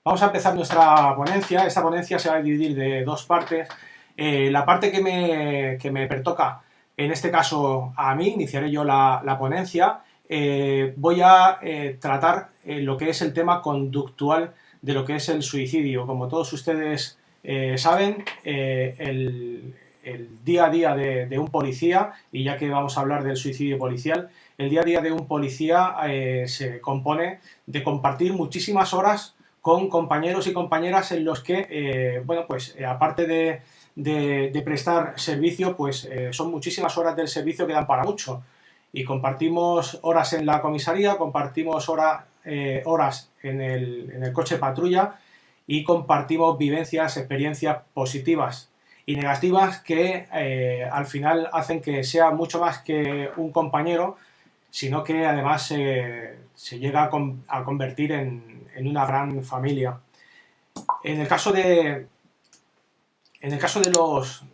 Vamos a empezar nuestra ponencia. Esta ponencia se va a dividir de dos partes. La parte que me pertoca, en este caso a mí, iniciaré yo la ponencia. Voy a tratar lo que es el tema conductual de lo que es el suicidio. Como todos ustedes saben, el día a día de un policía, y ya que vamos a hablar del suicidio policial, el día a día de un policía se compone de compartir muchísimas horas con compañeros y compañeras en los que, aparte de prestar servicio, pues son muchísimas horas del servicio que dan para mucho. Y compartimos horas en la comisaría, compartimos horas en el coche patrulla y compartimos vivencias, experiencias positivas y negativas que al final hacen que sea mucho más que un compañero, sino que además se llega a convertir en una gran familia. En el caso de,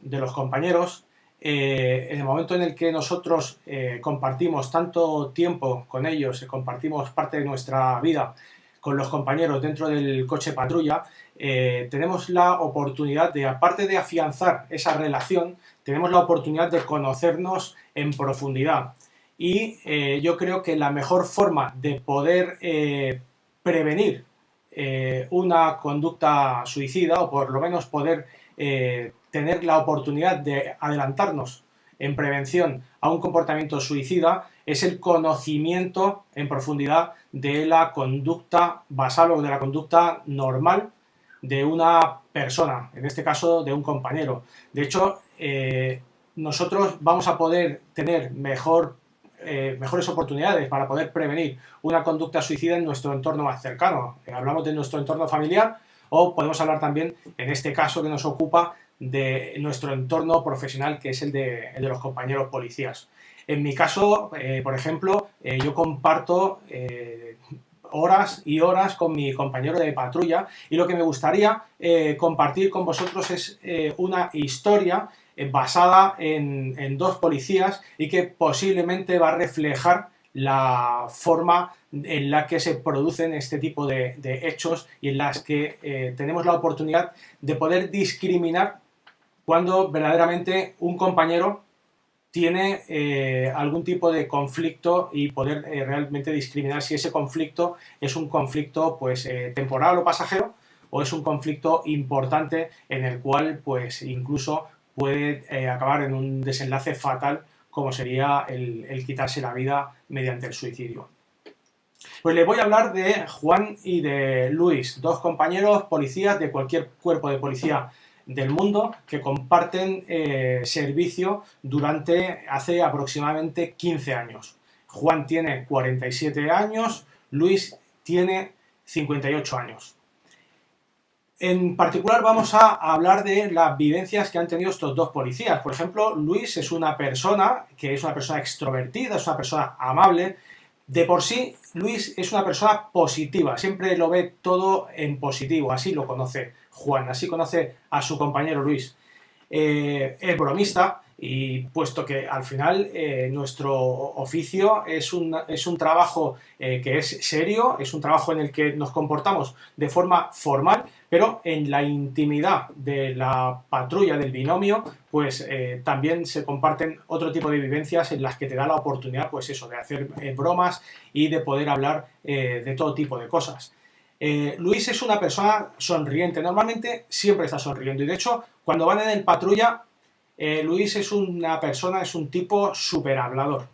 los compañeros, en el momento en el que nosotros compartimos tanto tiempo con ellos, compartimos parte de nuestra vida con los compañeros dentro del coche patrulla, tenemos la oportunidad de, aparte de afianzar esa relación, tenemos la oportunidad de conocernos en profundidad. Y yo creo que la mejor forma de poder prevenir una conducta suicida, o por lo menos poder tener la oportunidad de adelantarnos en prevención a un comportamiento suicida, es el conocimiento en profundidad de la conducta basal o de la conducta normal de una persona, en este caso de un compañero. De hecho, nosotros vamos a poder tener mejores oportunidades para poder prevenir una conducta suicida en nuestro entorno más cercano. Hablamos de nuestro entorno familiar, o podemos hablar también, en este caso que nos ocupa, de nuestro entorno profesional, que es el de los compañeros policías. En mi caso, por ejemplo, yo comparto horas y horas con mi compañero de patrulla, y lo que me gustaría compartir con vosotros es una historia basada en dos policías, y que posiblemente va a reflejar la forma en la que se producen este tipo de hechos, y en las que tenemos la oportunidad de poder discriminar cuando verdaderamente un compañero tiene algún tipo de conflicto, y poder realmente discriminar si ese conflicto es un conflicto temporal o pasajero, o es un conflicto importante en el cual pues incluso puede acabar en un desenlace fatal, como sería el quitarse la vida mediante el suicidio. Pues les voy a hablar de Juan y de Luis, dos compañeros policías de cualquier cuerpo de policía del mundo, que comparten servicio hace aproximadamente 15 años. Juan tiene 47 años, Luis tiene 58 años. En particular vamos a hablar de las vivencias que han tenido estos dos policías. Por ejemplo, Luis es una persona extrovertida, es una persona amable. De por sí, Luis es una persona positiva, siempre lo ve todo en positivo, así lo conoce Juan, así conoce a su compañero Luis. Es bromista, y puesto que al final nuestro oficio es un trabajo que es serio, es un trabajo en el que nos comportamos de forma formal, pero en la intimidad de la patrulla, del binomio, pues también se comparten otro tipo de vivencias en las que te da la oportunidad, pues eso, de hacer bromas y de poder hablar de todo tipo de cosas. Luis es una persona sonriente, normalmente siempre está sonriendo, y de hecho cuando van en el patrulla, Luis es un tipo súper hablador.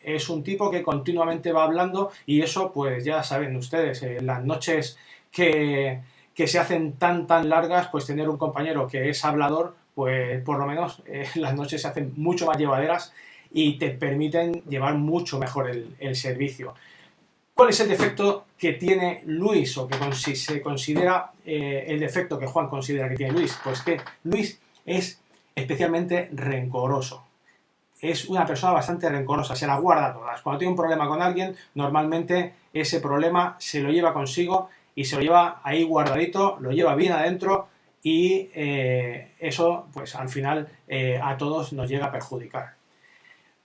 Es un tipo que continuamente va hablando, y eso pues ya saben ustedes, las noches que se hacen tan largas, pues tener un compañero que es hablador, pues por lo menos las noches se hacen mucho más llevaderas y te permiten llevar mucho mejor el servicio. ¿Cuál es el defecto que tiene Luis, o que se considera el defecto que Juan considera que tiene Luis? Pues que Luis es especialmente rencoroso. Es una persona bastante rencorosa, se la guarda todas. Cuando tiene un problema con alguien, normalmente ese problema se lo lleva consigo y se lo lleva ahí guardadito, lo lleva bien adentro, y eso pues al final a todos nos llega a perjudicar.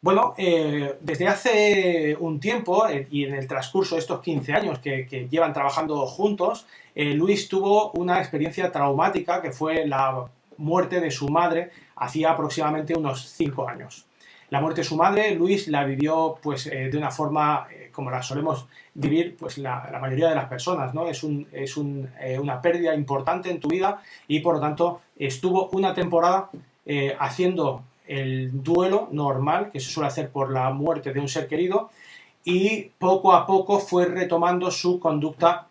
Bueno, desde hace un tiempo y en el transcurso de estos 15 años que llevan trabajando juntos, Luis tuvo una experiencia traumática que fue la muerte de su madre hacía aproximadamente unos 5 años. La muerte de su madre, Luis la vivió pues, de una forma como la solemos vivir pues, la mayoría de las personas, ¿no? Una pérdida importante en tu vida y por lo tanto estuvo una temporada haciendo el duelo normal que se suele hacer por la muerte de un ser querido y poco a poco fue retomando su conducta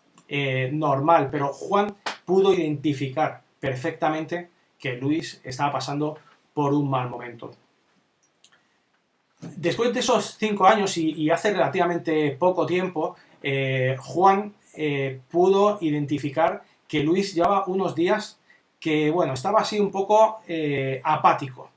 normal, pero Juan pudo identificar perfectamente que Luis estaba pasando por un mal momento. Después de esos 5 años y hace relativamente poco tiempo, Juan pudo identificar que Luis llevaba unos días que, bueno, estaba así un poco apático.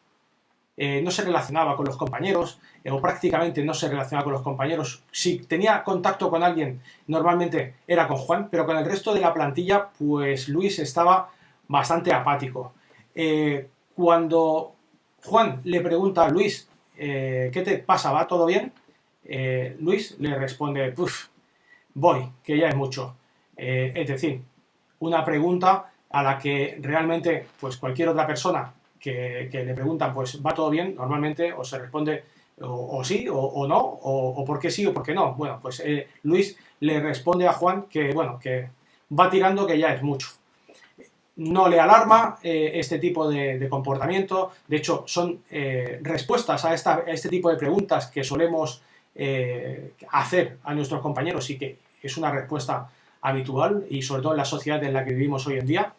No se relacionaba con los compañeros, o prácticamente no se relacionaba con los compañeros. Si tenía contacto con alguien, normalmente era con Juan, pero con el resto de la plantilla, pues Luis estaba bastante apático. Cuando Juan le pregunta a Luis, ¿qué te pasa? ¿Va todo bien? Luis le responde, puf, voy, que ya es mucho. Es decir, una pregunta a la que realmente pues cualquier otra persona que le preguntan, pues va todo bien, normalmente o se responde o sí o no, o por qué sí o por qué no. Bueno, pues Luis le responde a Juan que, bueno, que va tirando, que ya es mucho. No le alarma este tipo de comportamiento, de hecho son respuestas a este tipo de preguntas que solemos hacer a nuestros compañeros y que es una respuesta habitual y sobre todo en la sociedad en la que vivimos hoy en día.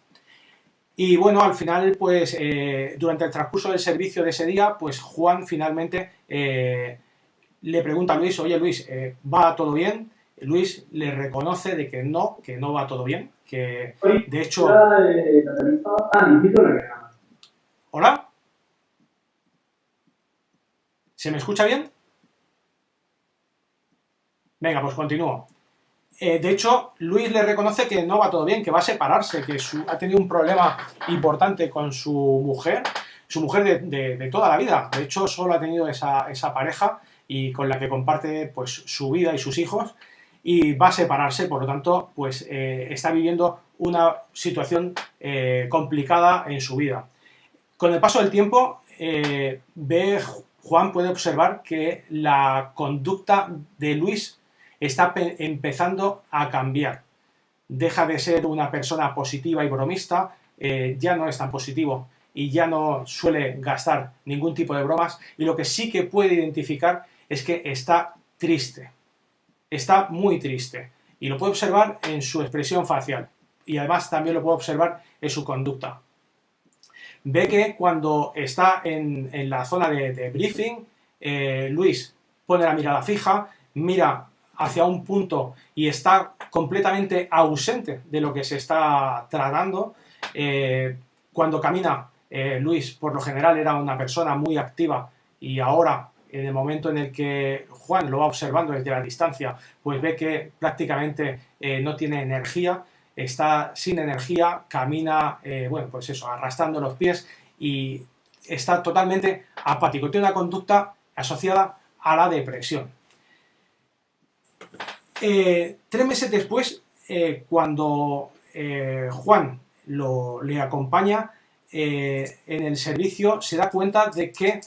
Y bueno, al final, pues durante el transcurso del servicio de ese día, pues Juan finalmente le pregunta a Luis, oye Luis, ¿va todo bien? Luis le reconoce de que no va todo bien, que de hecho... ¿Hola? ¿Se me escucha bien? Venga, pues continúo. De hecho, Luis le reconoce que no va todo bien, que va a separarse, que ha tenido un problema importante con su mujer de toda la vida. De hecho, solo ha tenido esa pareja y con la que comparte pues, su vida y sus hijos y va a separarse, por lo tanto, pues está viviendo una situación complicada en su vida. Con el paso del tiempo, Juan puede observar que la conducta de Luis está empezando a cambiar. Deja de ser una persona positiva y bromista, ya no es tan positivo y ya no suele gastar ningún tipo de bromas, y lo que sí que puede identificar es que está triste, está muy triste, y lo puede observar en su expresión facial, y además también lo puede observar en su conducta. Ve que cuando está en la zona de briefing, Luis pone la mirada fija, mira hacia un punto y está completamente ausente de lo que se está tratando. Cuando camina, Luis por lo general era una persona muy activa y ahora, en el momento en el que Juan lo va observando desde la distancia, pues ve que prácticamente no tiene energía, está sin energía, camina, bueno, pues eso, arrastrando los pies y está totalmente apático. Tiene una conducta asociada a la depresión. 3 meses después, cuando Juan le acompaña en el servicio, se da cuenta de que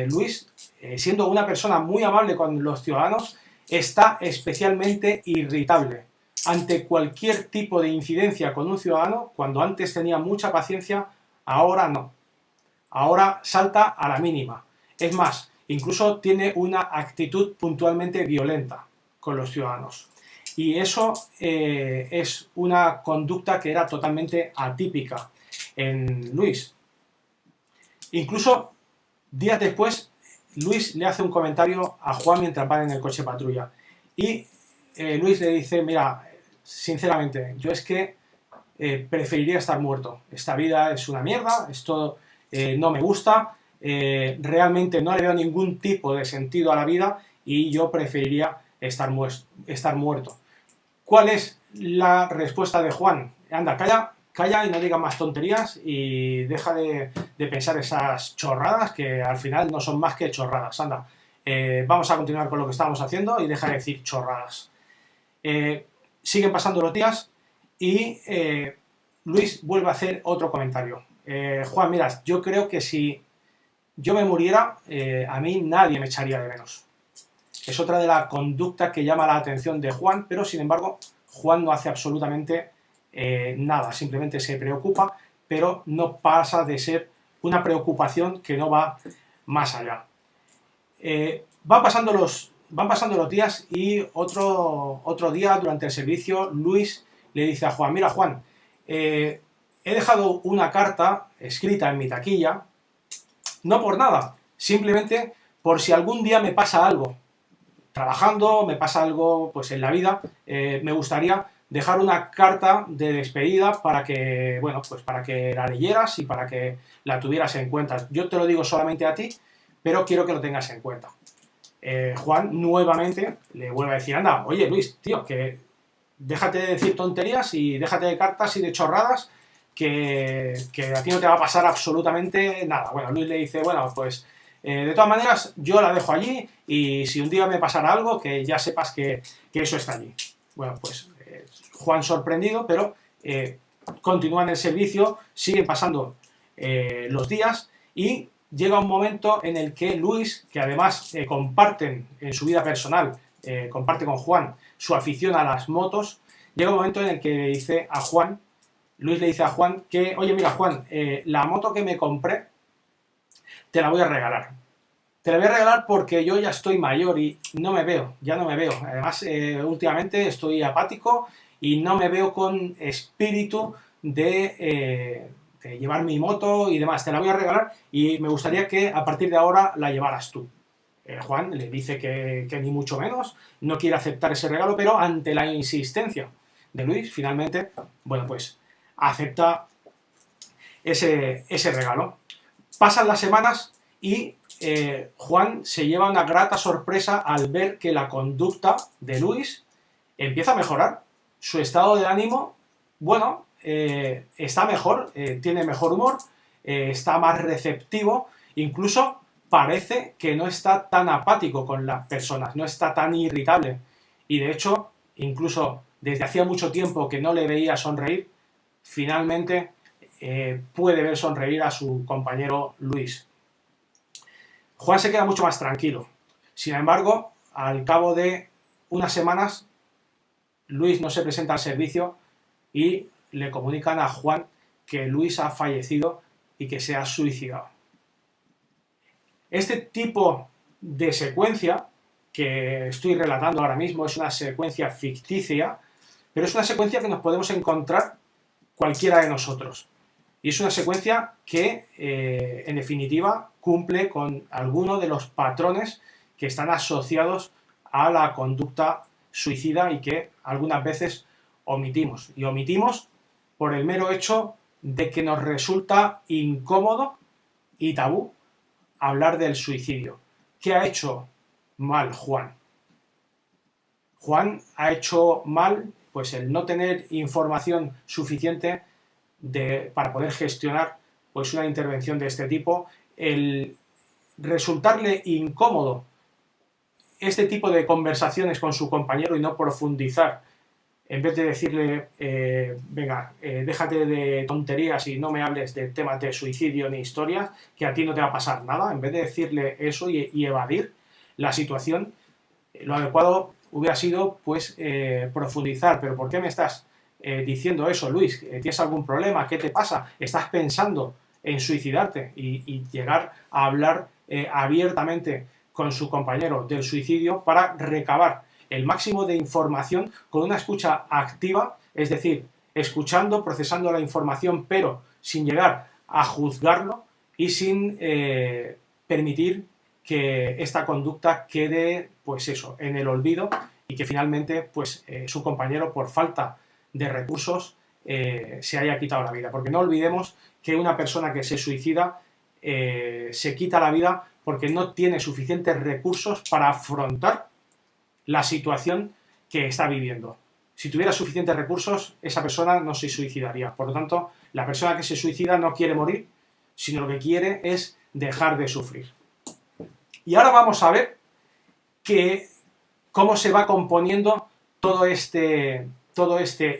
Luis, siendo una persona muy amable con los ciudadanos, está especialmente irritable ante cualquier tipo de incidencia con un ciudadano. Cuando antes tenía mucha paciencia, ahora no. Ahora salta a la mínima. Es más, incluso tiene una actitud puntualmente violenta con los ciudadanos. Y eso es una conducta que era totalmente atípica en Luis. Incluso días después, Luis le hace un comentario a Juan mientras van en el coche patrulla. Y Luis le dice, mira, sinceramente, yo es que preferiría estar muerto. Esta vida es una mierda, esto no me gusta, realmente no le veo ningún tipo de sentido a la vida y yo preferiría estar muerto. ¿Cuál es la respuesta de Juan? Anda, calla y no digas más tonterías y deja de pensar esas chorradas que al final no son más que chorradas. Anda, vamos a continuar con lo que estábamos haciendo y deja de decir chorradas. Siguen pasando los días y Luis vuelve a hacer otro comentario. Juan, mira, yo creo que si yo me muriera, a mí nadie me echaría de menos. Es otra de las conductas que llama la atención de Juan, pero sin embargo, Juan no hace absolutamente nada, simplemente se preocupa, pero no pasa de ser una preocupación que no va más allá. Van pasando los días y otro día durante el servicio Luis le dice a Juan, mira Juan, he dejado una carta escrita en mi taquilla, no por nada, simplemente por si algún día me pasa algo, trabajando, me pasa algo pues en la vida, me gustaría dejar una carta de despedida para que, bueno, pues para que la leyeras y para que la tuvieras en cuenta. Yo te lo digo solamente a ti, pero quiero que lo tengas en cuenta. Juan nuevamente le vuelve a decir, anda, oye Luis, tío, que déjate de decir tonterías y déjate de cartas y de chorradas, que a ti no te va a pasar absolutamente nada. Bueno, Luis le dice, bueno, pues de todas maneras yo la dejo allí y si un día me pasara algo, que ya sepas que eso está allí. Bueno, pues Juan sorprendido, pero continúan el servicio, siguen pasando los días y llega un momento en el que Luis, que además comparten en su vida personal, comparte con Juan su afición a las motos, llega un momento en el que le dice a Juan, Luis le dice a Juan que, oye mira Juan, la moto que me compré te la voy a regalar. Te la voy a regalar porque yo ya estoy mayor y no me veo, ya no me veo. Además, últimamente estoy apático y no me veo con espíritu de llevar mi moto y demás. Te la voy a regalar y me gustaría que a partir de ahora la llevaras tú. Juan le dice que ni mucho menos, no quiere aceptar ese regalo, pero ante la insistencia de Luis, finalmente, bueno, pues acepta ese regalo. Pasan las semanas y Juan se lleva una grata sorpresa al ver que la conducta de Luis empieza a mejorar. Su estado de ánimo, bueno, está mejor, tiene mejor humor, está más receptivo, incluso parece que no está tan apático con las personas, no está tan irritable. Y de hecho, incluso desde hacía mucho tiempo que no le veía sonreír, finalmente puede ver sonreír a su compañero Luis. Juan se queda mucho más tranquilo. Sin embargo, al cabo de unas semanas, Luis no se presenta al servicio y le comunican a Juan que Luis ha fallecido y que se ha suicidado. Este tipo de secuencia que estoy relatando ahora mismo es una secuencia ficticia, pero es una secuencia que nos podemos encontrar cualquiera de nosotros. Y es una secuencia que, en definitiva, cumple con algunos de los patrones que están asociados a la conducta suicida y que algunas veces omitimos. Y omitimos por el mero hecho de que nos resulta incómodo y tabú hablar del suicidio. ¿Qué ha hecho mal Juan? Juan ha hecho mal pues el no tener información suficiente para poder gestionar pues una intervención de este tipo, el resultarle incómodo este tipo de conversaciones con su compañero y no profundizar, en vez de decirle, venga, déjate de tonterías y no me hables de temas de suicidio ni historias, que a ti no te va a pasar nada, en vez de decirle eso y evadir la situación, lo adecuado hubiera sido pues profundizar. ¿Pero por qué me estás diciendo eso, Luis? ¿Tienes algún problema? ¿Qué te pasa? ¿Estás pensando en suicidarte? Y llegar a hablar abiertamente con su compañero del suicidio para recabar el máximo de información con una escucha activa, es decir, escuchando, procesando la información, pero sin llegar a juzgarlo y sin permitir que esta conducta quede, pues eso, en el olvido y que finalmente, pues su compañero, por falta de recursos, se haya quitado la vida. Porque no olvidemos que una persona que se suicida se quita la vida porque no tiene suficientes recursos para afrontar la situación que está viviendo. Si tuviera suficientes recursos, esa persona no se suicidaría. Por lo tanto, la persona que se suicida no quiere morir, sino lo que quiere es dejar de sufrir. Y ahora vamos a ver cómo se va componiendo todo este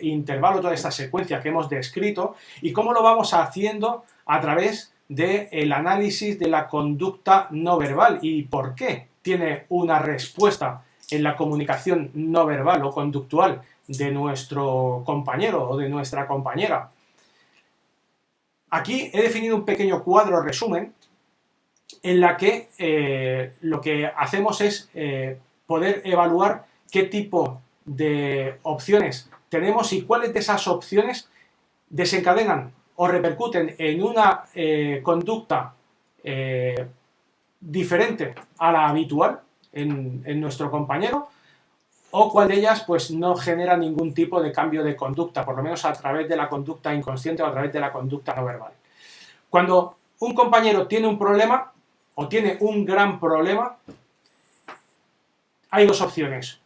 intervalo, toda esta secuencia que hemos descrito y cómo lo vamos haciendo a través del análisis de la conducta no verbal y por qué tiene una respuesta en la comunicación no verbal o conductual de nuestro compañero o de nuestra compañera. Aquí he definido un pequeño cuadro resumen en la que lo que hacemos es poder evaluar qué tipo de opciones tenemos y cuáles de esas opciones desencadenan o repercuten en una conducta diferente a la habitual en nuestro compañero, o cuál de ellas pues no genera ningún tipo de cambio de conducta, por lo menos a través de la conducta inconsciente o a través de la conducta no verbal. Cuando un compañero tiene un problema o tiene un gran problema, hay dos opciones.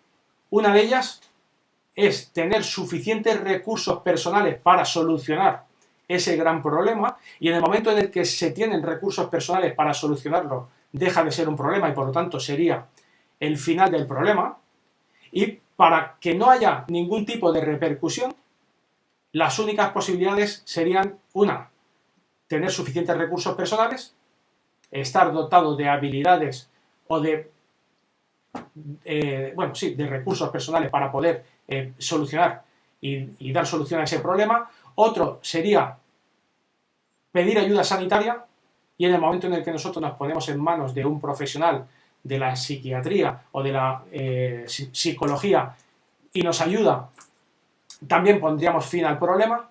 Una de ellas es tener suficientes recursos personales para solucionar ese gran problema, y en el momento en el que se tienen recursos personales para solucionarlo, deja de ser un problema y por lo tanto sería el final del problema. Y para que no haya ningún tipo de repercusión, las únicas posibilidades serían: una, tener suficientes recursos personales, estar dotado de habilidades o de recursos personales para poder solucionar y dar solución a ese problema. Otro sería pedir ayuda sanitaria, y en el momento en el que nosotros nos ponemos en manos de un profesional de la psiquiatría o de la psicología y nos ayuda, también pondríamos fin al problema.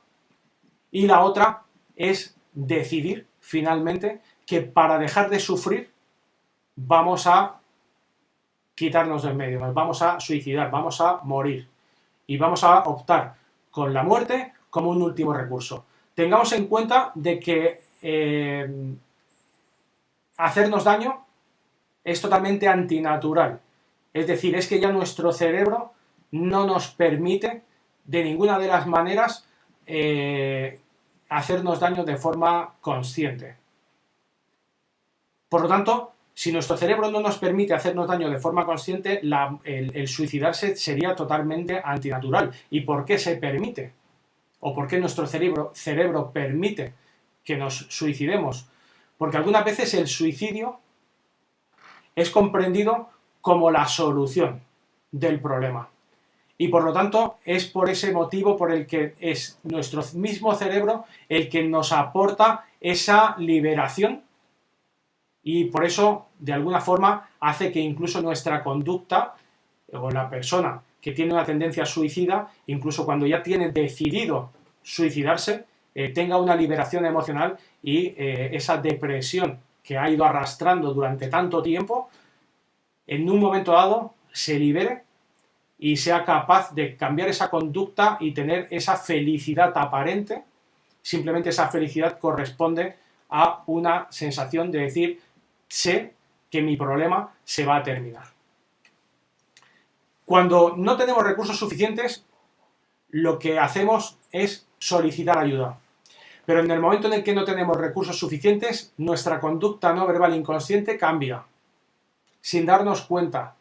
Y la otra es decidir finalmente que para dejar de sufrir vamos a quitarnos del medio, nos vamos a suicidar, vamos a morir y vamos a optar con la muerte como un último recurso. Tengamos en cuenta de que hacernos daño es totalmente antinatural. Es decir, es que ya nuestro cerebro no nos permite de ninguna de las maneras hacernos daño de forma consciente. Por lo tanto, si nuestro cerebro no nos permite hacernos daño de forma consciente, el suicidarse sería totalmente antinatural. ¿Y por qué se permite? ¿O por qué nuestro cerebro permite que nos suicidemos? Porque algunas veces el suicidio es comprendido como la solución del problema. Y por lo tanto es por ese motivo por el que es nuestro mismo cerebro el que nos aporta esa liberación, y por eso de alguna forma hace que incluso nuestra conducta o la persona que tiene una tendencia suicida, incluso cuando ya tiene decidido suicidarse, tenga una liberación emocional y esa depresión que ha ido arrastrando durante tanto tiempo, en un momento dado se libere y sea capaz de cambiar esa conducta y tener esa felicidad aparente. Simplemente esa felicidad corresponde a una sensación de decir: sé que mi problema se va a terminar. Cuando no tenemos recursos suficientes, lo que hacemos es solicitar ayuda. Pero en el momento en el que no tenemos recursos suficientes, nuestra conducta no verbal inconsciente cambia, sin darnos cuenta.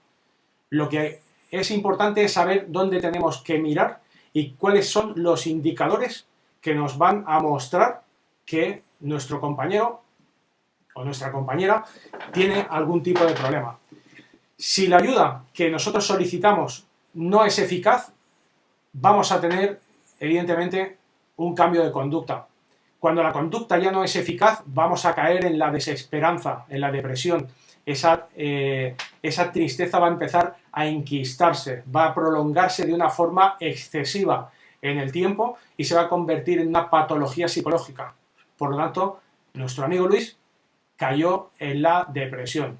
Lo que es importante es saber dónde tenemos que mirar y cuáles son los indicadores que nos van a mostrar que nuestro compañero o nuestra compañera tiene algún tipo de problema. Si la ayuda que nosotros solicitamos no es eficaz, vamos a tener, evidentemente, un cambio de conducta. Cuando la conducta ya no es eficaz, vamos a caer en la desesperanza, en la depresión. Esa tristeza va a empezar a enquistarse, va a prolongarse de una forma excesiva en el tiempo y se va a convertir en una patología psicológica. Por lo tanto, nuestro amigo Luis cayó en la depresión.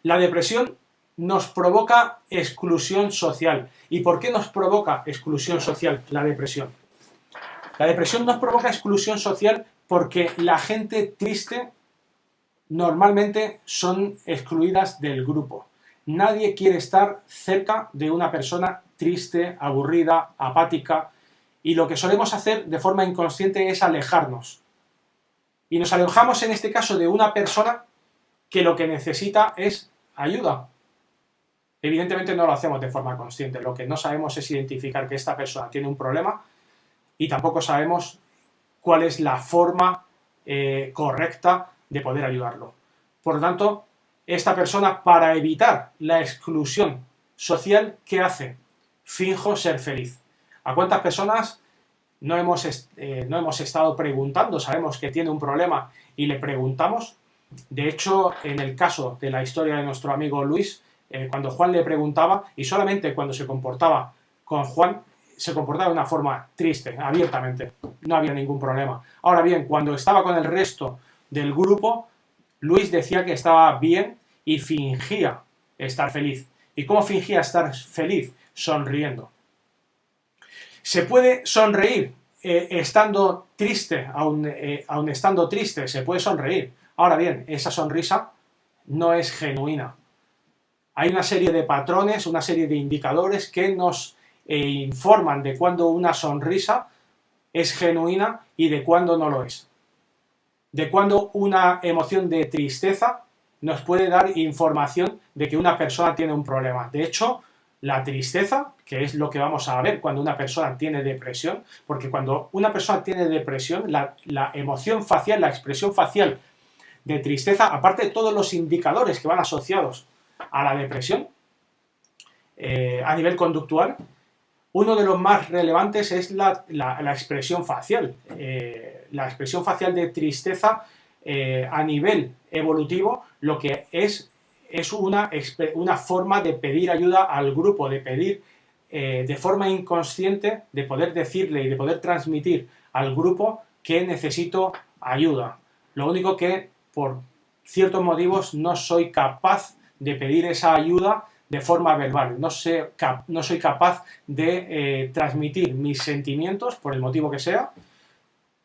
La depresión nos provoca exclusión social. ¿Y por qué nos provoca exclusión social la depresión? La depresión nos provoca exclusión social porque la gente triste normalmente son excluidas del grupo. Nadie quiere estar cerca de una persona triste, aburrida, apática, y lo que solemos hacer de forma inconsciente es alejarnos. Y nos alejamos en este caso de una persona que lo que necesita es ayuda. Evidentemente no lo hacemos de forma consciente. Lo que no sabemos es identificar que esta persona tiene un problema y tampoco sabemos cuál es la forma correcta de poder ayudarlo. Por lo tanto, esta persona, para evitar la exclusión social, ¿qué hace? Finjo ser feliz. ¿A cuántas personas no hemos estado preguntando? Sabemos que tiene un problema y le preguntamos. De hecho, en el caso de la historia de nuestro amigo Luis, cuando Juan le preguntaba, y solamente cuando se comportaba con Juan, se comportaba de una forma triste, abiertamente, no había ningún problema. Ahora bien, cuando estaba con el resto del grupo, Luis decía que estaba bien y fingía estar feliz. ¿Y cómo fingía estar feliz? Sonriendo. ¿Se puede sonreír estando triste? Aun estando triste, se puede sonreír. Ahora bien, esa sonrisa no es genuina. Hay una serie de patrones, una serie de indicadores que nos informan de cuándo una sonrisa es genuina y de cuándo no lo es. De cuándo una emoción de tristeza nos puede dar información de que una persona tiene un problema. De hecho, la tristeza, que es lo que vamos a ver cuando una persona tiene depresión, porque cuando una persona tiene depresión, la emoción facial, la expresión facial de tristeza, aparte de todos los indicadores que van asociados a la depresión, a nivel conductual, uno de los más relevantes es la expresión facial. La expresión facial de tristeza a nivel evolutivo lo que es una forma de pedir ayuda al grupo, de pedir de forma inconsciente, de poder decirle y de poder transmitir al grupo que necesito ayuda. Lo único que por ciertos motivos no soy capaz de pedir esa ayuda de forma verbal, no soy capaz de transmitir mis sentimientos, por el motivo que sea,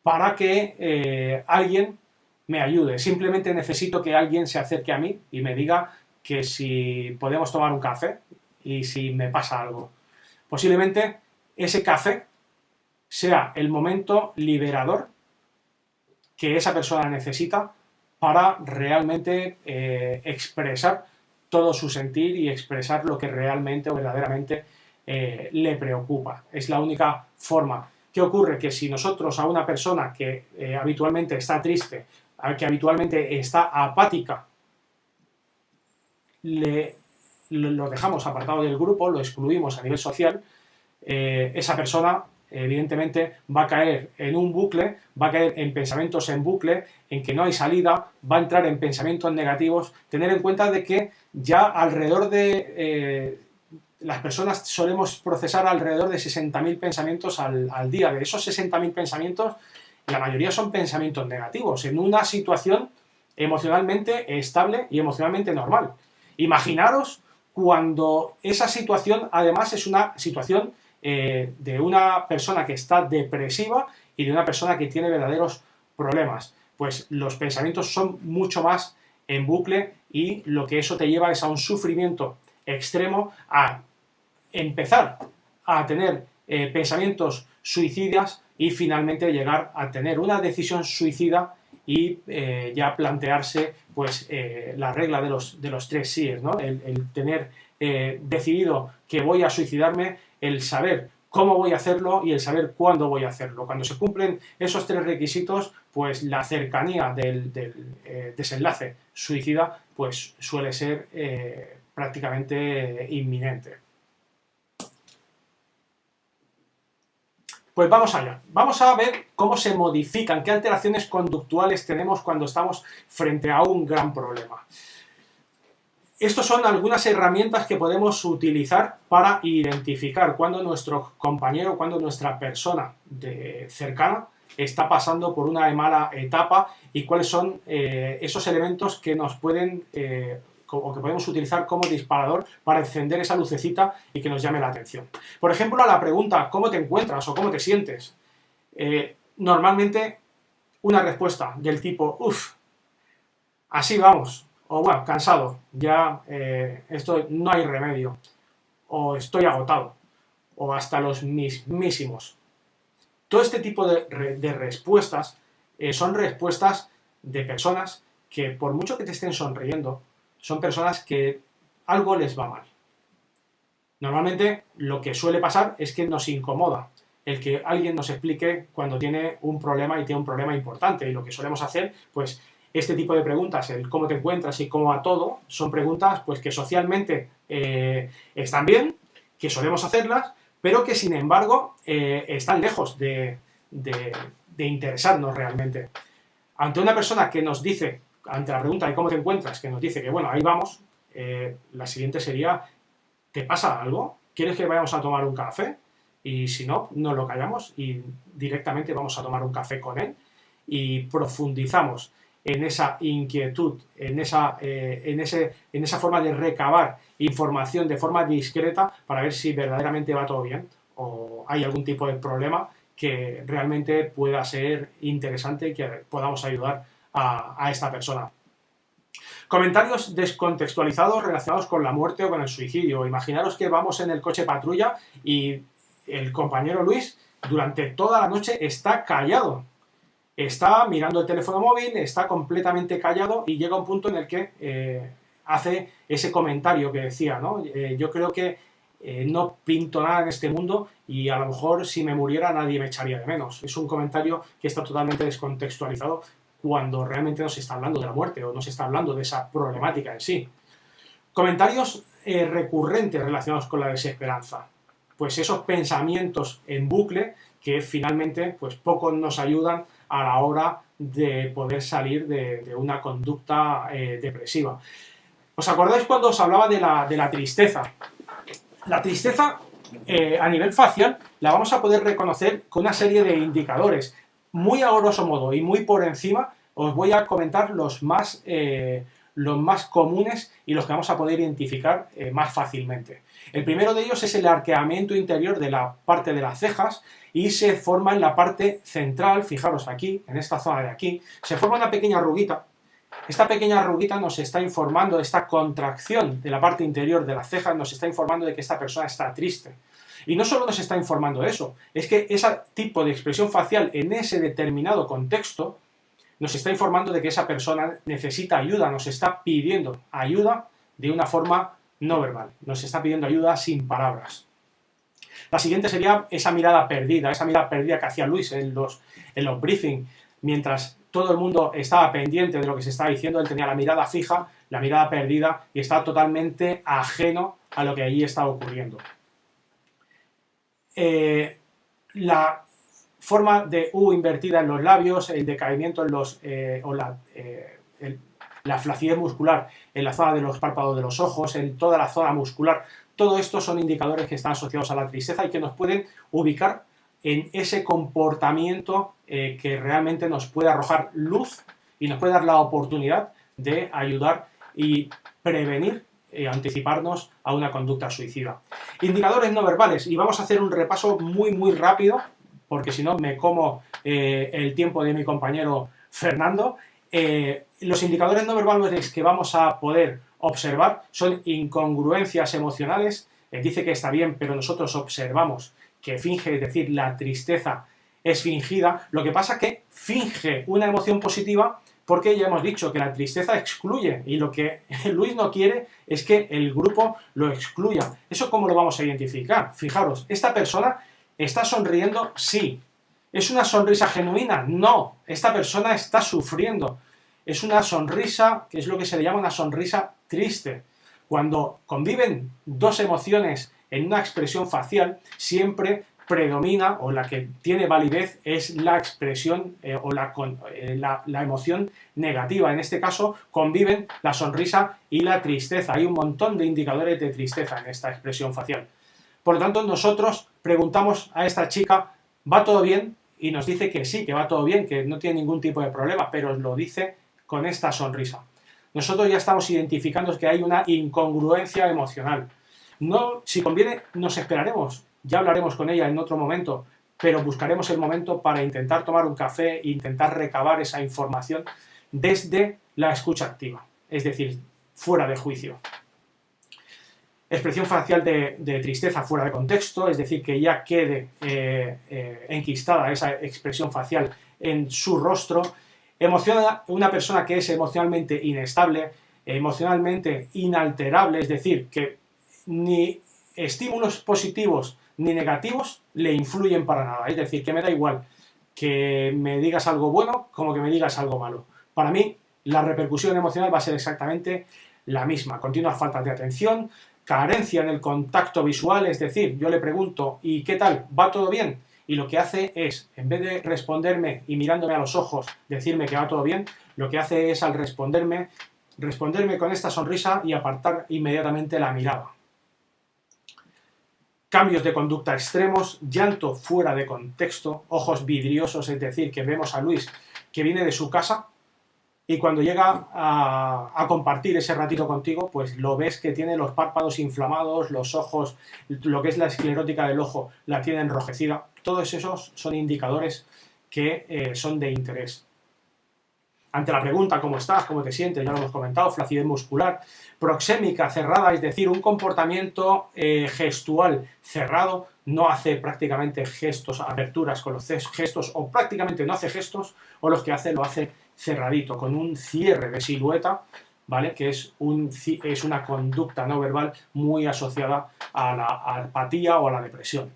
para que alguien me ayude. Simplemente necesito que alguien se acerque a mí y me diga que si podemos tomar un café y si me pasa algo. Posiblemente ese café sea el momento liberador que esa persona necesita para realmente expresar todo su sentir y expresar lo que realmente o verdaderamente le preocupa. Es la única forma. ¿Qué ocurre? Que si nosotros a una persona que habitualmente está triste, que habitualmente está apática, lo dejamos apartado del grupo, lo excluimos a nivel social, esa persona evidentemente va a caer en un bucle, va a caer en pensamientos en bucle, en que no hay salida, va a entrar en pensamientos negativos. Tener en cuenta de que ya alrededor de las personas solemos procesar alrededor de 60.000 pensamientos al día. De esos 60.000 pensamientos, la mayoría son pensamientos negativos, en una situación emocionalmente estable y emocionalmente normal. Imaginaros cuando esa situación además es una situación de una persona que está depresiva y de una persona que tiene verdaderos problemas. Pues los pensamientos son mucho más en bucle y lo que eso te lleva es a un sufrimiento extremo, a empezar a tener pensamientos suicidas y finalmente llegar a tener una decisión suicida y ya plantearse pues la regla de los 3 síes, ¿no? El tener decidido que voy a suicidarme, el saber cómo voy a hacerlo y el saber cuándo voy a hacerlo. Cuando se cumplen esos 3 requisitos, pues la cercanía del desenlace suicida pues suele ser prácticamente inminente. Pues vamos allá. Vamos a ver cómo se modifican, qué alteraciones conductuales tenemos cuando estamos frente a un gran problema. Estas son algunas herramientas que podemos utilizar para identificar cuando nuestro compañero, cuando nuestra persona cercana está pasando por una mala etapa y cuáles son esos elementos que nos pueden o que podemos utilizar como disparador para encender esa lucecita y que nos llame la atención. Por ejemplo, a la pregunta ¿cómo te encuentras o cómo te sientes? Normalmente una respuesta del tipo uff, así vamos, o bueno, cansado, ya esto no hay remedio, o estoy agotado, o hasta los mismísimos. Todo este tipo de respuestas son respuestas de personas que por mucho que te estén sonriendo, son personas que algo les va mal. Normalmente lo que suele pasar es que nos incomoda el que alguien nos explique cuando tiene un problema y tiene un problema importante. Y lo que solemos hacer, pues este tipo de preguntas, el cómo te encuentras y cómo va todo, son preguntas pues que socialmente están bien, que solemos hacerlas, pero que sin embargo están lejos de interesarnos realmente. Ante una persona que nos dice, ante la pregunta de cómo te encuentras, que nos dice que bueno, ahí vamos, la siguiente sería, ¿te pasa algo? ¿Quieres que vayamos a tomar un café? Y si no, nos lo callamos y directamente vamos a tomar un café con él y profundizamos en esa inquietud, en esa forma de recabar información de forma discreta para ver si verdaderamente va todo bien o hay algún tipo de problema que realmente pueda ser interesante y que podamos ayudar a esta persona. Comentarios descontextualizados relacionados con la muerte o con el suicidio. Imaginaros que vamos en el coche patrulla y el compañero Luis durante toda la noche está callado. Está mirando el teléfono móvil, está completamente callado y llega un punto en el que hace ese comentario que decía, ¿no? Yo creo que no pinto nada en este mundo y a lo mejor si me muriera nadie me echaría de menos. Es un comentario que está totalmente descontextualizado cuando realmente no se está hablando de la muerte o no se está hablando de esa problemática en sí. Comentarios recurrentes relacionados con la desesperanza. Pues esos pensamientos en bucle que finalmente pues poco nos ayudan a la hora de poder salir de una conducta depresiva. ¿Os acordáis cuando os hablaba de la tristeza? La tristeza a nivel facial la vamos a poder reconocer con una serie de indicadores. Muy a grosso modo y muy por encima os voy a comentar los más comunes y los que vamos a poder identificar más fácilmente. El primero de ellos es el arqueamiento interior de la parte de las cejas y se forma en la parte central, fijaros aquí, en esta zona de aquí, se forma una pequeña arruguita. Esta pequeña arruguita nos está informando, esta contracción de la parte interior de las cejas nos está informando de que esta persona está triste. Y no solo nos está informando eso, es que ese tipo de expresión facial en ese determinado contexto nos está informando de que esa persona necesita ayuda, nos está pidiendo ayuda de una forma no verbal, nos está pidiendo ayuda sin palabras. La siguiente sería esa mirada perdida que hacía Luis en los briefings, mientras todo el mundo estaba pendiente de lo que se estaba diciendo, él tenía la mirada fija, la mirada perdida y estaba totalmente ajeno a lo que allí estaba ocurriendo. La forma de U invertida en los labios, el decaimiento en la flacidez muscular en la zona de los párpados de los ojos, en toda la zona muscular, todo esto son indicadores que están asociados a la tristeza y que nos pueden ubicar en ese comportamiento que realmente nos puede arrojar luz y nos puede dar la oportunidad de ayudar y prevenir anticiparnos a una conducta suicida. Indicadores no verbales, y vamos a hacer un repaso muy rápido, porque si no me como el tiempo de mi compañero Fernando. Los indicadores no verbales que vamos a poder observar son incongruencias emocionales. Dice que está bien, pero nosotros observamos que finge, es decir, la tristeza es fingida. Lo que pasa es que finge una emoción positiva porque ya hemos dicho que la tristeza excluye y lo que Luis no quiere es que el grupo lo excluya. ¿Eso cómo lo vamos a identificar? Fijaros, esta persona está sonriendo, sí. ¿Es una sonrisa genuina? No. Esta persona está sufriendo. Es una sonrisa, que es lo que se le llama una sonrisa triste. Cuando conviven dos emociones en una expresión facial, siempre predomina o la que tiene validez es la expresión o la emoción negativa. En este caso conviven la sonrisa y la tristeza. Hay un montón de indicadores de tristeza en esta expresión facial. Por lo tanto, nosotros preguntamos a esta chica, ¿va todo bien? Y nos dice que sí, que va todo bien, que no tiene ningún tipo de problema, pero lo dice con esta sonrisa. Nosotros ya estamos identificando que hay una incongruencia emocional. No, si conviene, nos esperaremos. Ya hablaremos con ella en otro momento, pero buscaremos el momento para intentar tomar un café e intentar recabar esa información desde la escucha activa, es decir, fuera de juicio. Expresión facial de tristeza fuera de contexto, es decir, que ya quede enquistada esa expresión facial en su rostro. Una persona que es emocionalmente inestable, emocionalmente inalterable, es decir, que ni estímulos positivos ni negativos le influyen para nada. Es decir, que me da igual que me digas algo bueno como que me digas algo malo. Para mí, la repercusión emocional va a ser exactamente la misma. Continuas faltas de atención, carencia en el contacto visual, es decir, yo le pregunto, ¿y qué tal? ¿Va todo bien? Y lo que hace es, en vez de responderme y mirándome a los ojos, decirme que va todo bien, lo que hace es al responderme con esta sonrisa y apartar inmediatamente la mirada. Cambios de conducta extremos, llanto fuera de contexto, ojos vidriosos, es decir, que vemos a Luis que viene de su casa y cuando llega a compartir ese ratito contigo, pues lo ves que tiene los párpados inflamados, los ojos, lo que es la esclerótica del ojo, la tiene enrojecida. Todos esos son indicadores que son de interés. Ante la pregunta ¿cómo estás? ¿Cómo te sientes? Ya lo hemos comentado, flacidez muscular, proxémica cerrada, es decir, un comportamiento gestual cerrado, no hace prácticamente gestos, aperturas con los gestos, o prácticamente no hace gestos, o los que hace lo hace cerradito, con un cierre de silueta, ¿vale? Que es una conducta no verbal muy asociada a la apatía o a la depresión.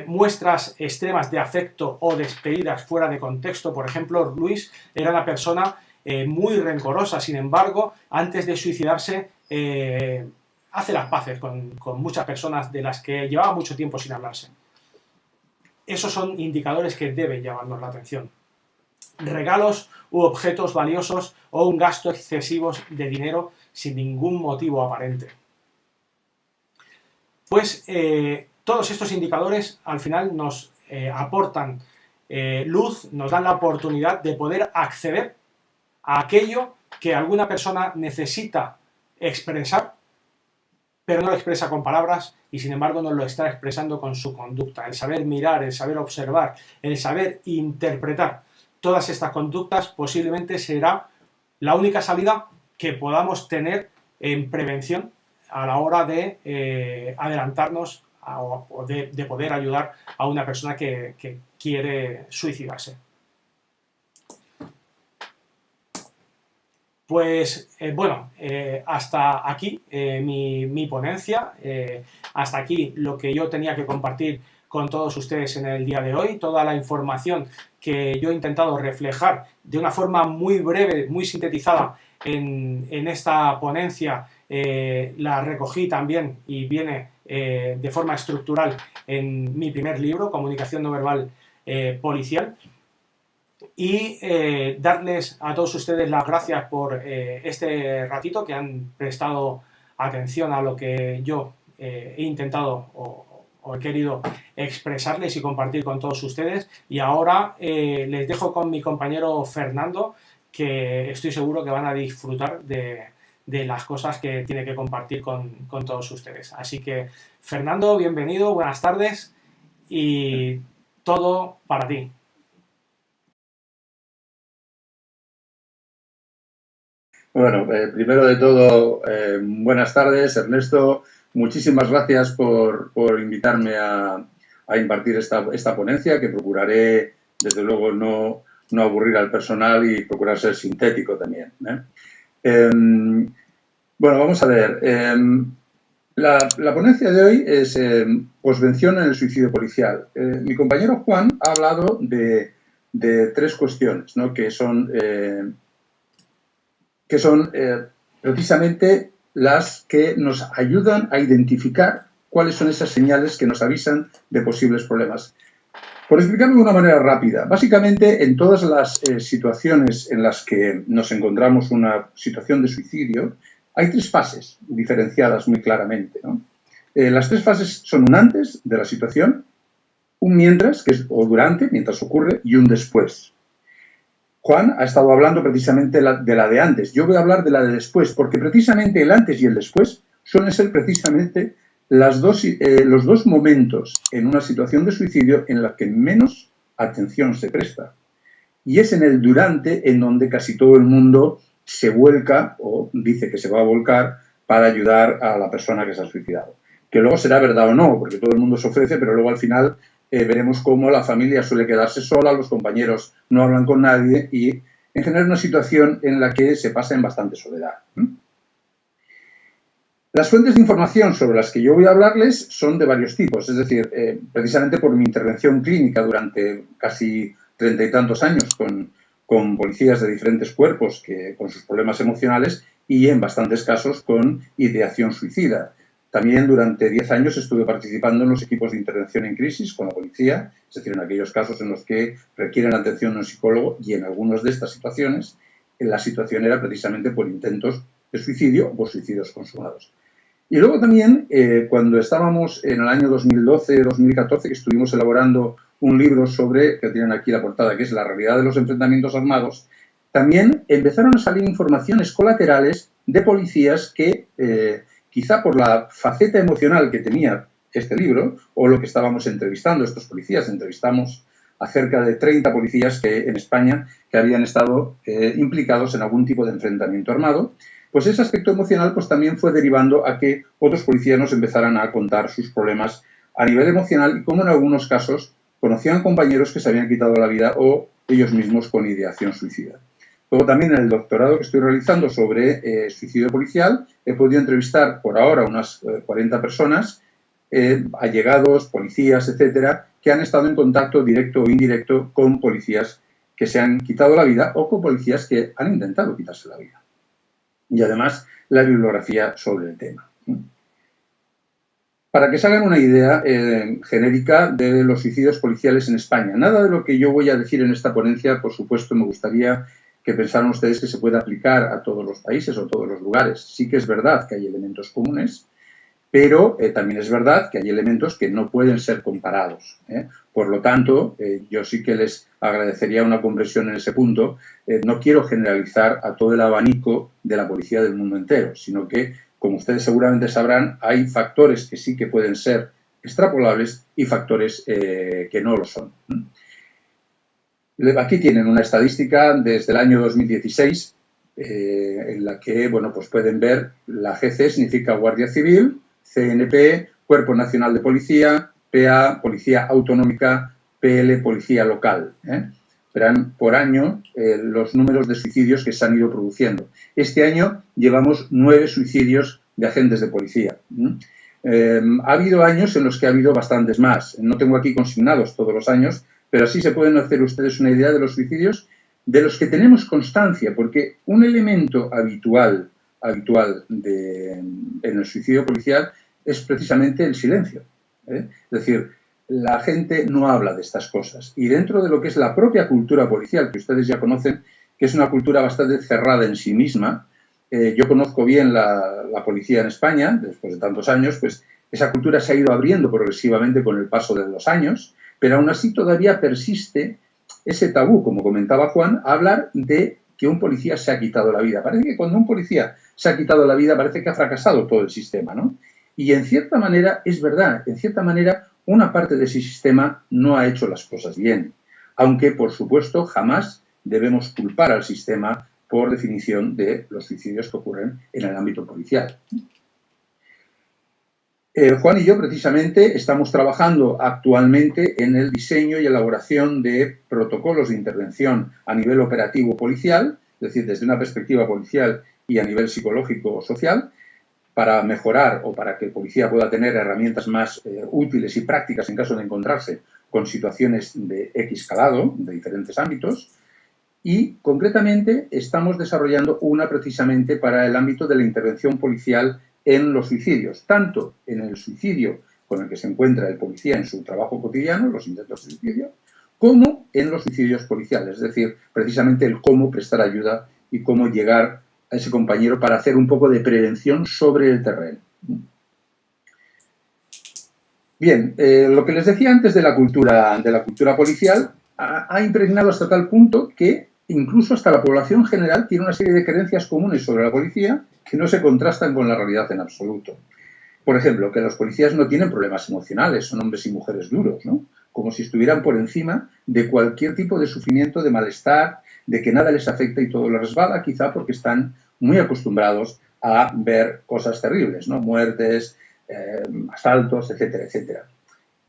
Muestras extremas de afecto o despedidas fuera de contexto. Por ejemplo, Luis era una persona muy rencorosa, sin embargo, antes de suicidarse hace las paces con muchas personas de las que llevaba mucho tiempo sin hablarse. Esos son indicadores que deben llamarnos la atención. Regalos u objetos valiosos o un gasto excesivo de dinero sin ningún motivo aparente. Pues todos estos indicadores al final nos aportan luz, nos dan la oportunidad de poder acceder a aquello que alguna persona necesita expresar, pero no lo expresa con palabras y sin embargo nos lo está expresando con su conducta. El saber mirar, el saber observar, el saber interpretar todas estas conductas posiblemente será la única salida que podamos tener en prevención a la hora de adelantarnos o de poder ayudar a una persona que quiere suicidarse. Pues bueno, hasta aquí mi ponencia, hasta aquí lo que yo tenía que compartir con todos ustedes en el día de hoy, toda la información que yo he intentado reflejar de una forma muy breve, muy sintetizada en esta ponencia, la recogí también y viene de forma estructural en mi primer libro, Comunicación no verbal policial. Y darles a todos ustedes las gracias por este ratito que han prestado atención a lo que yo he intentado o he querido expresarles y compartir con todos ustedes. Y ahora les dejo con mi compañero Fernando, que estoy seguro que van a disfrutar de las cosas que tiene que compartir con todos ustedes. Así que, Fernando, bienvenido, buenas tardes y todo para ti. Bueno, primero de todo, buenas tardes, Ernesto. Muchísimas gracias por invitarme a impartir esta ponencia, que procuraré, desde luego, no aburrir al personal y procurar ser sintético también. Bueno, vamos a ver. La ponencia de hoy es posvención en el suicidio policial. Mi compañero Juan ha hablado de tres cuestiones, ¿no? que son precisamente las que nos ayudan a identificar cuáles son esas señales que nos avisan de posibles problemas. Por explicarlo de una manera rápida, básicamente en todas las situaciones en las que nos encontramos una situación de suicidio, hay tres fases diferenciadas muy claramente, ¿no? Las tres fases son un antes de la situación, un mientras, que es o durante, mientras ocurre, y un después. Juan ha estado hablando precisamente de la de antes. Yo voy a hablar de la de después, porque precisamente el antes y el después suelen ser precisamente los dos momentos en una situación de suicidio en la que menos atención se presta. Y es en el durante en donde casi todo el mundo se vuelca o dice que se va a volcar para ayudar a la persona que se ha suicidado. Que luego será verdad o no, porque todo el mundo se ofrece, pero luego al final veremos cómo la familia suele quedarse sola, los compañeros no hablan con nadie y en general una situación en la que se pasa en bastante soledad. Las fuentes de información sobre las que yo voy a hablarles son de varios tipos, es decir, precisamente por mi intervención clínica durante casi 30 y tantos años con policías de diferentes cuerpos con sus problemas emocionales y en bastantes casos con ideación suicida. También durante 10 años estuve participando en los equipos de intervención en crisis con la policía, es decir, en aquellos casos en los que requieren la atención de un psicólogo, y en algunas de estas situaciones la situación era precisamente por intentos de suicidio o por suicidios consumados. Y luego también, cuando estábamos en el año 2012-2014, que estuvimos elaborando un libro sobre, que tienen aquí la portada, que es La realidad de los enfrentamientos armados, también empezaron a salir informaciones colaterales de policías que, quizá por la faceta emocional que tenía este libro, o lo que estábamos entrevistando, estos policías, entrevistamos a cerca de 30 policías en España que habían estado implicados en algún tipo de enfrentamiento armado, pues ese aspecto emocional pues también fue derivando a que otros policías nos empezaran a contar sus problemas a nivel emocional y cómo en algunos casos conocían compañeros que se habían quitado la vida o ellos mismos con ideación suicida. Luego también en el doctorado que estoy realizando sobre suicidio policial he podido entrevistar por ahora unas 40 personas, allegados, policías, etcétera, que han estado en contacto directo o indirecto con policías que se han quitado la vida o con policías que han intentado quitarse la vida. Y además la bibliografía sobre el tema. Para que se hagan una idea genérica de los suicidios policiales en España. Nada de lo que yo voy a decir en esta ponencia, por supuesto, me gustaría que pensaran ustedes que se puede aplicar a todos los países o todos los lugares. Sí que es verdad que hay elementos comunes, pero también es verdad que hay elementos que no pueden ser comparados. Por lo tanto, yo sí que les agradecería una comprensión en ese punto. No quiero generalizar a todo el abanico de la policía del mundo entero, sino que, como ustedes seguramente sabrán, hay factores que sí que pueden ser extrapolables y factores que no lo son. Aquí tienen una estadística desde el año 2016 en la que, bueno, pues pueden ver la GC significa Guardia Civil, CNP, Cuerpo Nacional de Policía, PA, Policía Autonómica, PL, Policía Local. Verán por año los números de suicidios que se han ido produciendo. Este año llevamos 9 suicidios de agentes de policía. Ha habido años en los que ha habido bastantes más. No tengo aquí consignados todos los años, pero así se pueden hacer ustedes una idea de los suicidios de los que tenemos constancia, porque un elemento habitual en el suicidio policial es precisamente el silencio. Es decir, la gente no habla de estas cosas. Y dentro de lo que es la propia cultura policial, que ustedes ya conocen, que es una cultura bastante cerrada en sí misma, yo conozco bien la policía en España, después de tantos años, pues esa cultura se ha ido abriendo progresivamente con el paso de los años, pero aún así todavía persiste ese tabú, como comentaba Juan, a hablar de que un policía se ha quitado la vida. Parece que cuando un policía se ha quitado la vida parece que ha fracasado todo el sistema, ¿no? Y en cierta manera es verdad, en cierta manera una parte de ese sistema no ha hecho las cosas bien, aunque por supuesto jamás debemos culpar al sistema por definición de los suicidios que ocurren en el ámbito policial. Juan y yo precisamente estamos trabajando actualmente en el diseño y elaboración de protocolos de intervención a nivel operativo policial, es decir, desde una perspectiva policial y a nivel psicológico o social, para mejorar o para que el policía pueda tener herramientas más útiles y prácticas en caso de encontrarse con situaciones de X calado, de diferentes ámbitos. Y concretamente estamos desarrollando una precisamente para el ámbito de la intervención policial en los suicidios, tanto en el suicidio con el que se encuentra el policía en su trabajo cotidiano, los intentos de suicidio, como en los suicidios policiales, es decir, precisamente el cómo prestar ayuda y cómo llegar a ese compañero para hacer un poco de prevención sobre el terreno. Bien, lo que les decía antes de la cultura policial ha impregnado hasta tal punto que incluso hasta la población general tiene una serie de creencias comunes sobre la policía que no se contrastan con la realidad en absoluto. Por ejemplo, que los policías no tienen problemas emocionales, son hombres y mujeres duros, ¿no? Como si estuvieran por encima de cualquier tipo de sufrimiento, de malestar, de que nada les afecta y todo les resbala, quizá porque están muy acostumbrados a ver cosas terribles, ¿no? Muertes, asaltos, etcétera, etcétera.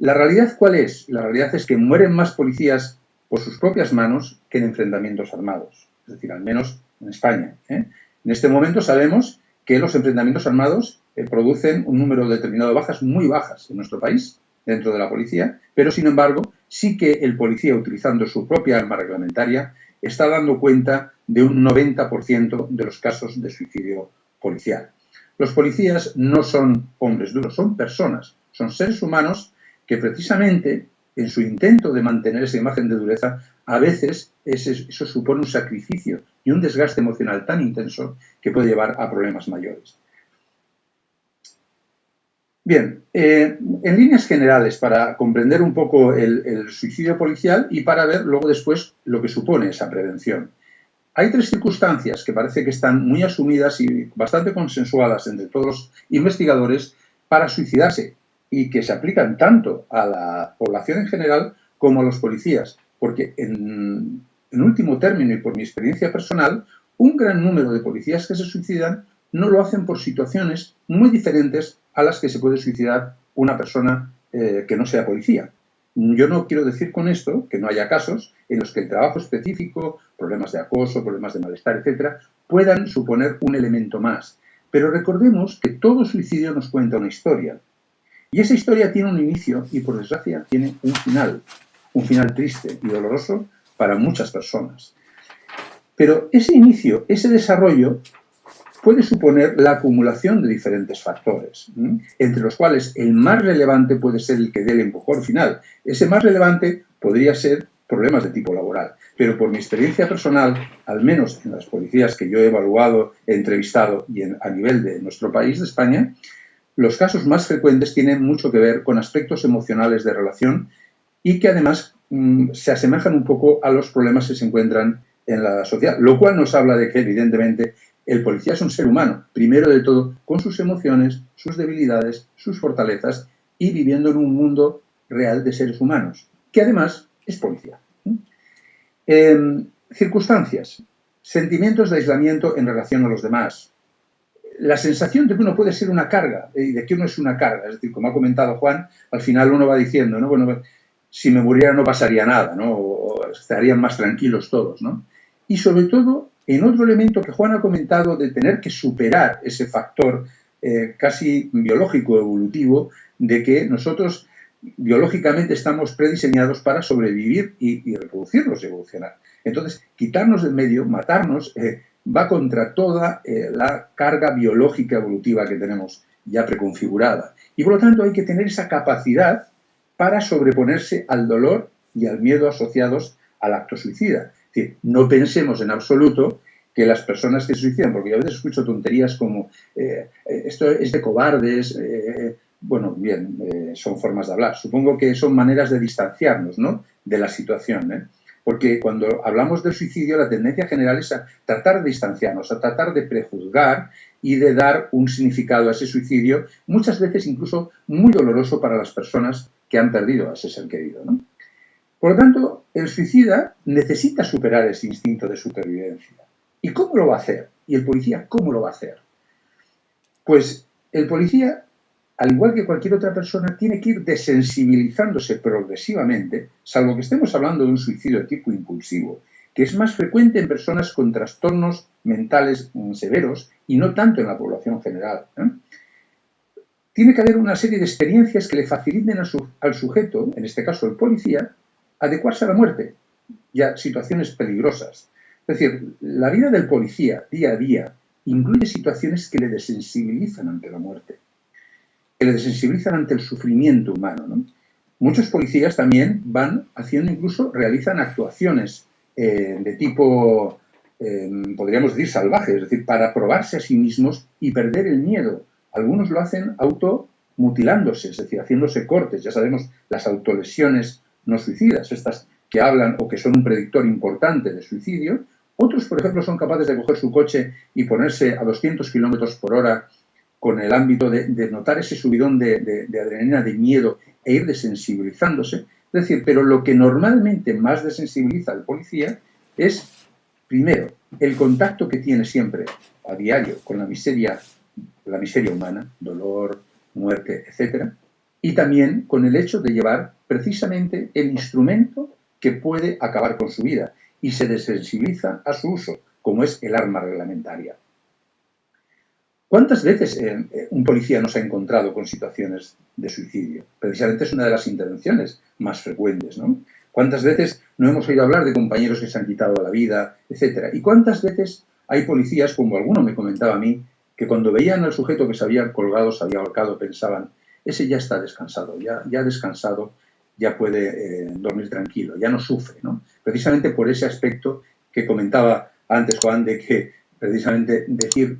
¿La realidad cuál es? La realidad es que mueren más policías por sus propias manos que en enfrentamientos armados, es decir, al menos en España. En este momento sabemos que los enfrentamientos armados producen un número determinado de bajas muy bajas en nuestro país, dentro de la policía, pero sin embargo sí que el policía, utilizando su propia arma reglamentaria, está dando cuenta de un 90% de los casos de suicidio policial. Los policías no son hombres duros, son personas, son seres humanos que precisamente en su intento de mantener esa imagen de dureza, a veces eso supone un sacrificio y un desgaste emocional tan intenso que puede llevar a problemas mayores. Bien, en líneas generales, para comprender un poco el suicidio policial y para ver luego después lo que supone esa prevención. Hay tres circunstancias que parece que están muy asumidas y bastante consensuadas entre todos los investigadores para suicidarse y que se aplican tanto a la población en general como a los policías, porque en último término y por mi experiencia personal, un gran número de policías que se suicidan no lo hacen por situaciones muy diferentes a las que se puede suicidar una persona que no sea policía. Yo no quiero decir con esto que no haya casos en los que el trabajo específico, problemas de acoso, problemas de malestar, etcétera, puedan suponer un elemento más. Pero recordemos que todo suicidio nos cuenta una historia. Y esa historia tiene un inicio y, por desgracia, tiene un final triste y doloroso para muchas personas. Pero ese inicio, ese desarrollo, puede suponer la acumulación de diferentes factores, entre los cuales el más relevante puede ser el que dé el empujón final. Ese más relevante podría ser problemas de tipo laboral, pero por mi experiencia personal, al menos en las policías que yo he evaluado, he entrevistado y a nivel de nuestro país, de España, los casos más frecuentes tienen mucho que ver con aspectos emocionales de relación y que además se asemejan un poco a los problemas que se encuentran en la sociedad, lo cual nos habla de que evidentemente el policía es un ser humano, primero de todo, con sus emociones, sus debilidades, sus fortalezas y viviendo en un mundo real de seres humanos, que además es policía. Circunstancias, sentimientos de aislamiento en relación a los demás, la sensación de que uno puede ser una carga y de que uno es una carga, es decir, como ha comentado Juan, al final uno va diciendo, ¿no? Bueno, si me muriera no pasaría nada, ¿no? O estarían más tranquilos todos, ¿no? Y sobre todo, en otro elemento que Juan ha comentado de tener que superar ese factor casi biológico, evolutivo, de que nosotros biológicamente estamos prediseñados para sobrevivir y reproducirnos y evolucionar. Entonces, quitarnos del medio, matarnos, va contra toda la carga biológica evolutiva que tenemos ya preconfigurada. Y por lo tanto hay que tener esa capacidad para sobreponerse al dolor y al miedo asociados al acto suicida. Es decir, no pensemos en absoluto que las personas que se suicidan, porque yo a veces escucho tonterías como esto es de cobardes, bueno, bien, son formas de hablar. Supongo que son maneras de distanciarnos, ¿no?, de la situación, ¿eh? Porque cuando hablamos del suicidio, la tendencia general es a tratar de distanciarnos, a tratar de prejuzgar y de dar un significado a ese suicidio, muchas veces incluso muy doloroso para las personas que han perdido a ese ser querido, ¿no? Por lo tanto, el suicida necesita superar ese instinto de supervivencia. ¿Y cómo lo va a hacer? ¿Y el policía cómo lo va a hacer? Pues el policía, al igual que cualquier otra persona, tiene que ir desensibilizándose progresivamente, salvo que estemos hablando de un suicidio de tipo impulsivo, que es más frecuente en personas con trastornos mentales severos y no tanto en la población general, ¿eh? Tiene que haber una serie de experiencias que le faciliten al sujeto, en este caso el policía, adecuarse a la muerte y a situaciones peligrosas. Es decir, la vida del policía día a día incluye situaciones que le desensibilizan ante la muerte, que le desensibilizan ante el sufrimiento humano, ¿no? Muchos policías también van haciendo, incluso realizan actuaciones de tipo, podríamos decir, salvaje, es decir, para probarse a sí mismos y perder el miedo. Algunos lo hacen automutilándose, es decir, haciéndose cortes. Ya sabemos las autolesiones no suicidas, estas que hablan o que son un predictor importante de suicidio. Otros, por ejemplo, son capaces de coger su coche y ponerse a 200 kilómetros por hora con el ámbito de notar ese subidón de adrenalina, de miedo, e ir desensibilizándose. Es decir, pero lo que normalmente más desensibiliza al policía es, primero, el contacto que tiene siempre a diario con la miseria humana, dolor, muerte, etc. Y también con el hecho de llevar precisamente el instrumento que puede acabar con su vida y se desensibiliza a su uso, como es el arma reglamentaria. ¿Cuántas veces un policía nos ha encontrado con situaciones de suicidio? Precisamente es una de las intervenciones más frecuentes, ¿no? ¿Cuántas veces no hemos oído hablar de compañeros que se han quitado la vida, etcétera? ¿Y cuántas veces hay policías, como alguno me comentaba a mí, que cuando veían al sujeto que se había colgado, se había ahorcado, pensaban, ese ya está descansado, ya ha descansado, ya puede dormir tranquilo, ya no sufre, ¿no? Precisamente por ese aspecto que comentaba antes Juan, de que precisamente decir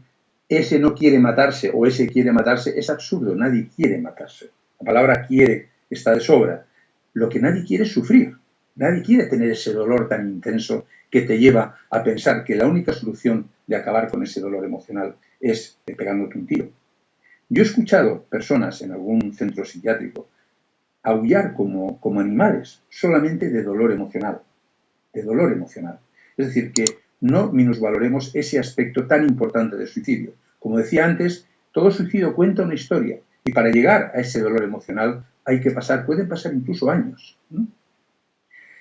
ese no quiere matarse o ese quiere matarse es absurdo, nadie quiere matarse. La palabra quiere está de sobra. Lo que nadie quiere es sufrir, nadie quiere tener ese dolor tan intenso que te lleva a pensar que la única solución de acabar con ese dolor emocional es pegándote un tiro. Yo he escuchado personas en algún centro psiquiátrico aullar como animales solamente de dolor emocional, de dolor emocional. Es decir, que no minusvaloremos ese aspecto tan importante del suicidio. Como decía antes, todo suicidio cuenta una historia y para llegar a ese dolor emocional hay que pasar, pueden pasar incluso años, ¿no?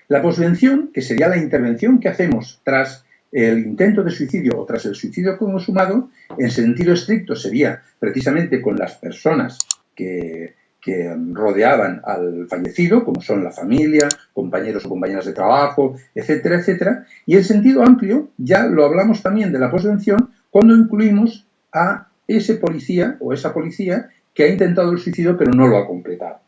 La posvención, que sería la intervención que hacemos tras el intento de suicidio o tras el suicidio consumado, en sentido estricto sería precisamente con las personas que rodeaban al fallecido, como son la familia, compañeros o compañeras de trabajo, etcétera, etcétera. Y en sentido amplio, ya lo hablamos también de la posvención, cuando incluimos a ese policía o esa policía que ha intentado el suicidio pero no lo ha completado.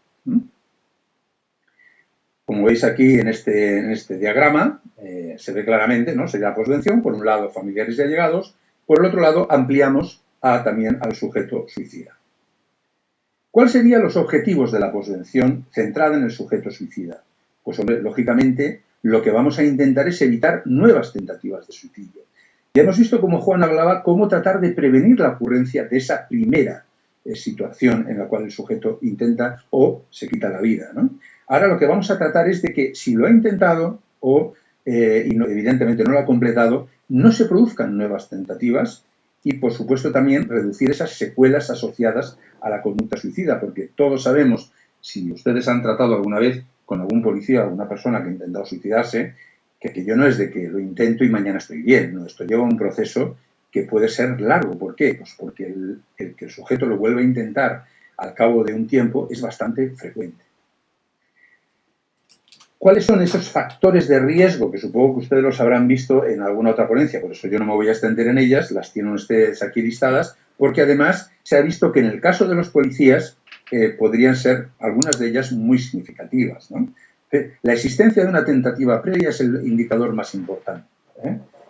Como veis aquí en este diagrama, se ve claramente, ¿no? Sería la posvención, por un lado familiares y allegados, por el otro lado ampliamos también al sujeto suicida. ¿Cuáles serían los objetivos de la posvención centrada en el sujeto suicida? Pues, hombre, lógicamente, lo que vamos a intentar es evitar nuevas tentativas de suicidio. Ya hemos visto, como Juan hablaba, cómo tratar de prevenir la ocurrencia de esa primera situación en la cual el sujeto intenta o se quita la vida, ¿no? Ahora lo que vamos a tratar es de que si lo ha intentado o evidentemente no lo ha completado, no se produzcan nuevas tentativas y, por supuesto, también reducir esas secuelas asociadas a la conducta suicida, porque todos sabemos, si ustedes han tratado alguna vez con algún policía o alguna persona que ha intentado suicidarse, que aquello no es de que lo intento y mañana estoy bien, no, esto lleva un proceso que puede ser largo. ¿Por qué? Pues porque el que el sujeto lo vuelva a intentar al cabo de un tiempo es bastante frecuente. ¿Cuáles son esos factores de riesgo? Que supongo que ustedes los habrán visto en alguna otra ponencia, por eso yo no me voy a extender en ellas, las tienen ustedes aquí listadas, porque además se ha visto que en el caso de los policías podrían ser algunas de ellas muy significativas, ¿no? La existencia de una tentativa previa es el indicador más importante,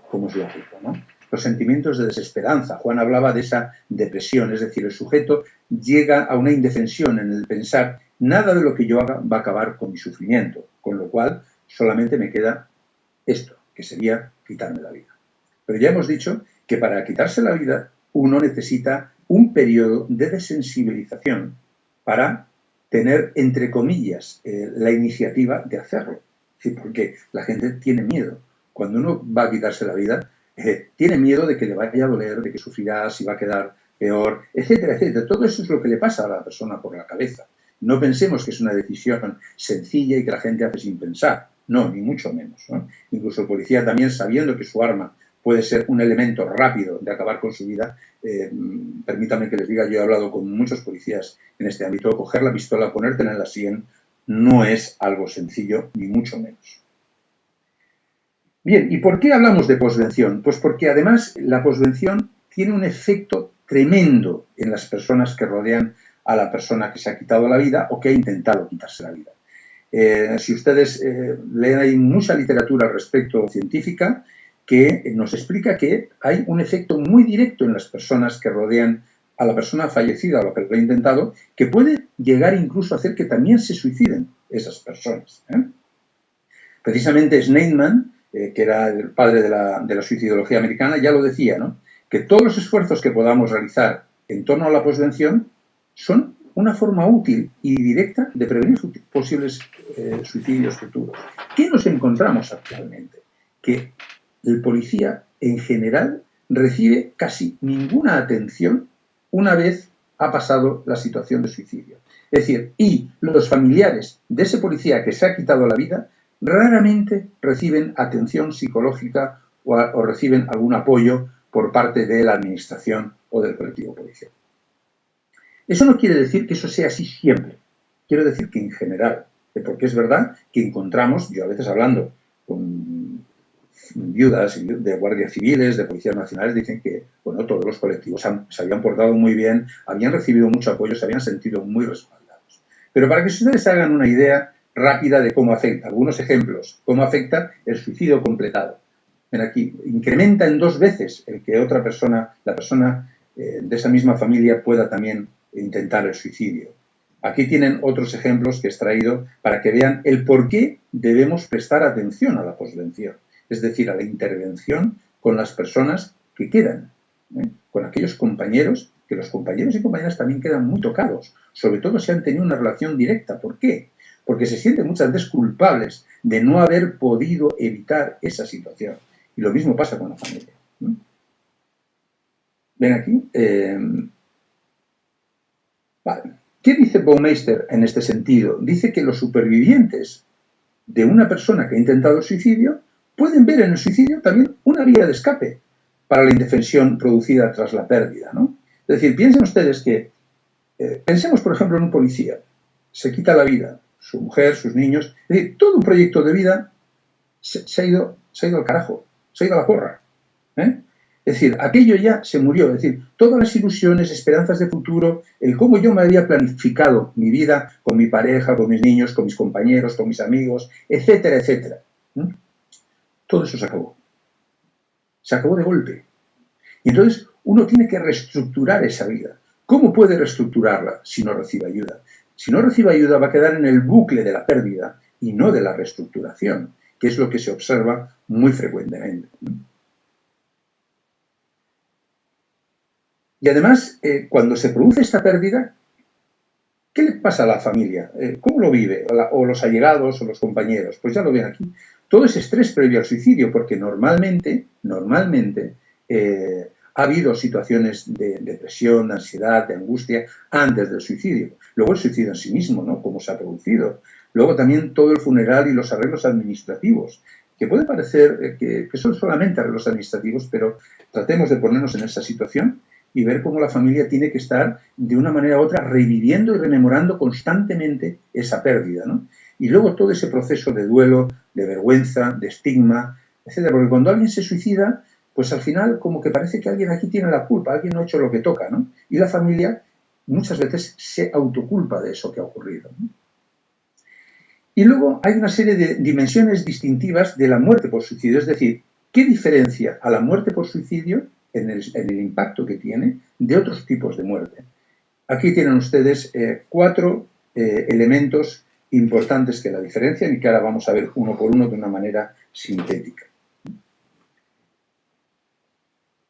como es lógico, ¿no? Los sentimientos de desesperanza. Juan hablaba de esa depresión, es decir, el sujeto llega a una indefensión en el pensar nada de lo que yo haga va a acabar con mi sufrimiento, con lo cual solamente me queda esto, que sería quitarme la vida. Pero ya hemos dicho que para quitarse la vida uno necesita un periodo de desensibilización para tener, entre comillas, la iniciativa de hacerlo. Sí, porque la gente tiene miedo. Cuando uno va a quitarse la vida, tiene miedo de que le vaya a doler, de que sufrirá, si va a quedar peor, etcétera, etcétera. Todo eso es lo que le pasa a la persona por la cabeza. No pensemos que es una decisión sencilla y que la gente hace sin pensar. No, ni mucho menos, ¿no? Incluso el policía también, sabiendo que su arma puede ser un elemento rápido de acabar con su vida, permítanme que les diga, yo he hablado con muchos policías en este ámbito, coger la pistola, ponértela en la sien, no es algo sencillo, ni mucho menos. Bien, ¿y por qué hablamos de posvención? Pues porque además la posvención tiene un efecto tremendo en las personas que rodean a la persona que se ha quitado la vida o que ha intentado quitarse la vida. Si ustedes leen, hay mucha literatura al respecto científica que nos explica que hay un efecto muy directo en las personas que rodean a la persona fallecida o a la que lo ha intentado, que puede llegar incluso a hacer que también se suiciden esas personas. Precisamente Sneidman, que era el padre de la suicidología americana, ya lo decía, ¿no? Que todos los esfuerzos que podamos realizar en torno a la posvención son una forma útil y directa de prevenir posibles suicidios futuros. ¿Qué nos encontramos actualmente? Que el policía, en general, recibe casi ninguna atención una vez ha pasado la situación de suicidio. Es decir, y los familiares de ese policía que se ha quitado la vida raramente reciben atención psicológica o reciben algún apoyo por parte de la administración o del colectivo policial. Eso no quiere decir que eso sea así siempre. Quiero decir que en general, porque es verdad que encontramos, yo a veces hablando con viudas de guardias civiles, de policías nacionales, dicen que, bueno, todos los colectivos se habían portado muy bien, habían recibido mucho apoyo, se habían sentido muy respaldados. Pero para que ustedes se hagan una idea rápida de cómo afecta, algunos ejemplos, cómo afecta el suicidio completado. Ven aquí, incrementa en 2 veces el que otra persona, la persona de esa misma familia pueda también intentar el suicidio. Aquí tienen otros ejemplos que he extraído para que vean el por qué debemos prestar atención a la posvención, es decir, a la intervención con las personas que quedan, con aquellos compañeros, que los compañeros y compañeras también quedan muy tocados, sobre todo si han tenido una relación directa. ¿Por qué? Porque se sienten muchas veces culpables de no haber podido evitar esa situación. Y lo mismo pasa con la familia. Ven aquí. Vale. ¿Qué dice Baumeister en este sentido? Dice que los supervivientes de una persona que ha intentado el suicidio pueden ver en el suicidio también una vía de escape para la indefensión producida tras la pérdida, ¿no? Es decir, piensen ustedes que, pensemos por ejemplo en un policía, se quita la vida, su mujer, sus niños, es decir, todo un proyecto de vida se ha ido al carajo, se ha ido a la porra, Es decir, aquello ya se murió, es decir, todas las ilusiones, esperanzas de futuro, el cómo yo me había planificado mi vida con mi pareja, con mis niños, con mis compañeros, con mis amigos, etcétera, etcétera. Todo eso se acabó. Se acabó de golpe. Y entonces uno tiene que reestructurar esa vida. ¿Cómo puede reestructurarla si no recibe ayuda? Si no recibe ayuda va a quedar en el bucle de la pérdida y no de la reestructuración, que es lo que se observa muy frecuentemente. Y además, cuando se produce esta pérdida, ¿qué le pasa a la familia? ¿Cómo lo vive? O los allegados o los compañeros. Pues ya lo ven aquí. Todo ese estrés previo al suicidio, porque normalmente ha habido situaciones de depresión, de ansiedad, de angustia antes del suicidio. Luego el suicidio en sí mismo, ¿no? Cómo se ha producido. Luego también todo el funeral y los arreglos administrativos, que puede parecer que son solamente arreglos administrativos, pero tratemos de ponernos en esa situación y ver cómo la familia tiene que estar de una manera u otra reviviendo y rememorando constantemente esa pérdida, ¿no? Y luego todo ese proceso de duelo, de vergüenza, de estigma, etcétera. Porque cuando alguien se suicida, pues al final como que parece que alguien aquí tiene la culpa, alguien no ha hecho lo que toca, ¿no? Y la familia muchas veces se autoculpa de eso que ha ocurrido, ¿no? Y luego hay una serie de dimensiones distintivas de la muerte por suicidio, es decir, ¿qué diferencia a la muerte por suicidio en el impacto que tiene de otros tipos de muerte? Aquí tienen ustedes 4 elementos importantes que la diferencian y que ahora vamos a ver uno por uno de una manera sintética.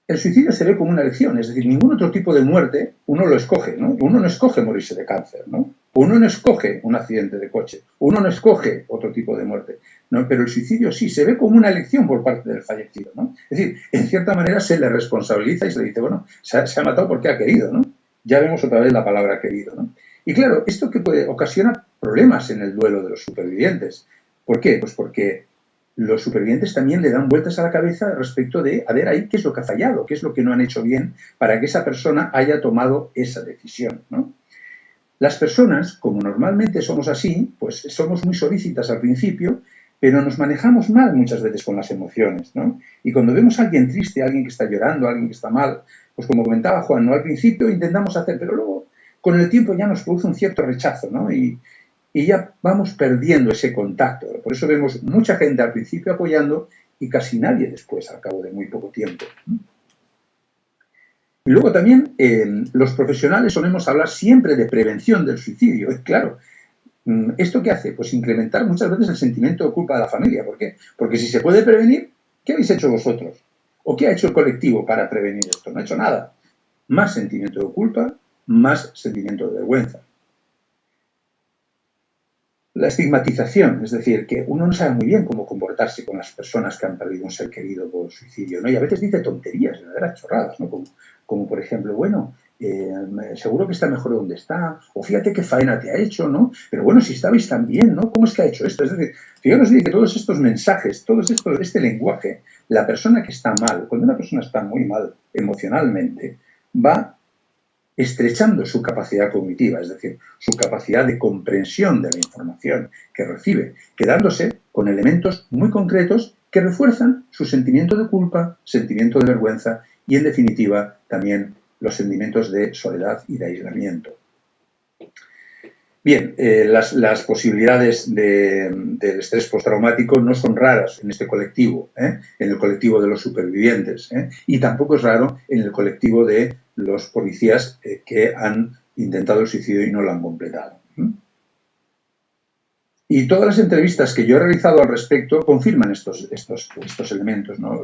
El suicidio se ve como una elección, es decir, ningún otro tipo de muerte uno lo escoge, ¿no? Uno no escoge morirse de cáncer, ¿no? Uno no escoge un accidente de coche, uno no escoge otro tipo de muerte, ¿no? Pero el suicidio sí, se ve como una elección por parte del fallecido, ¿no? Es decir, en cierta manera se le responsabiliza y se le dice, bueno, se ha matado porque ha querido, ¿no? Ya vemos otra vez la palabra querido, ¿no? Y claro, esto que puede ocasionar problemas en el duelo de los supervivientes. ¿Por qué? Pues porque los supervivientes también le dan vueltas a la cabeza respecto de, a ver, ahí qué es lo que ha fallado, qué es lo que no han hecho bien para que esa persona haya tomado esa decisión, ¿no? Las personas, como normalmente somos así, pues somos muy solícitas al principio, pero nos manejamos mal muchas veces con las emociones, ¿no? Y cuando vemos a alguien triste, a alguien que está llorando, a alguien que está mal, pues como comentaba Juan, ¿no? Al principio intentamos hacer, pero luego con el tiempo ya nos produce un cierto rechazo, ¿no? Y ya vamos perdiendo ese contacto. Por eso vemos mucha gente al principio apoyando y casi nadie después, al cabo de muy poco tiempo. Y luego también los profesionales solemos hablar siempre de prevención del suicidio. Claro, ¿esto qué hace? Pues incrementar muchas veces el sentimiento de culpa de la familia. ¿Por qué? Porque si se puede prevenir, ¿qué habéis hecho vosotros? ¿O qué ha hecho el colectivo para prevenir esto? No ha hecho nada. Más sentimiento de culpa, más sentimiento de vergüenza. La estigmatización, es decir, que uno no sabe muy bien cómo comportarse con las personas que han perdido un ser querido por suicidio, ¿no? Y a veces dice tonterías, verdaderas chorradas, ¿no? Como por ejemplo, bueno, seguro que está mejor donde está, o fíjate qué faena te ha hecho, ¿no? Pero bueno, si estabais tan bien, ¿no? ¿Cómo es que ha hecho esto? Es decir, fijaros que todos estos mensajes, este lenguaje, la persona que está mal, cuando una persona está muy mal emocionalmente, va estrechando su capacidad cognitiva, es decir, su capacidad de comprensión de la información que recibe, quedándose con elementos muy concretos que refuerzan su sentimiento de culpa, sentimiento de vergüenza y, en definitiva, también los sentimientos de soledad y de aislamiento. Bien, las posibilidades del estrés postraumático no son raras en este colectivo, en el colectivo de los supervivientes, y tampoco es raro en el colectivo de los policías que han intentado el suicidio y no lo han completado. Y todas las entrevistas que yo he realizado al respecto confirman estos elementos, ¿no?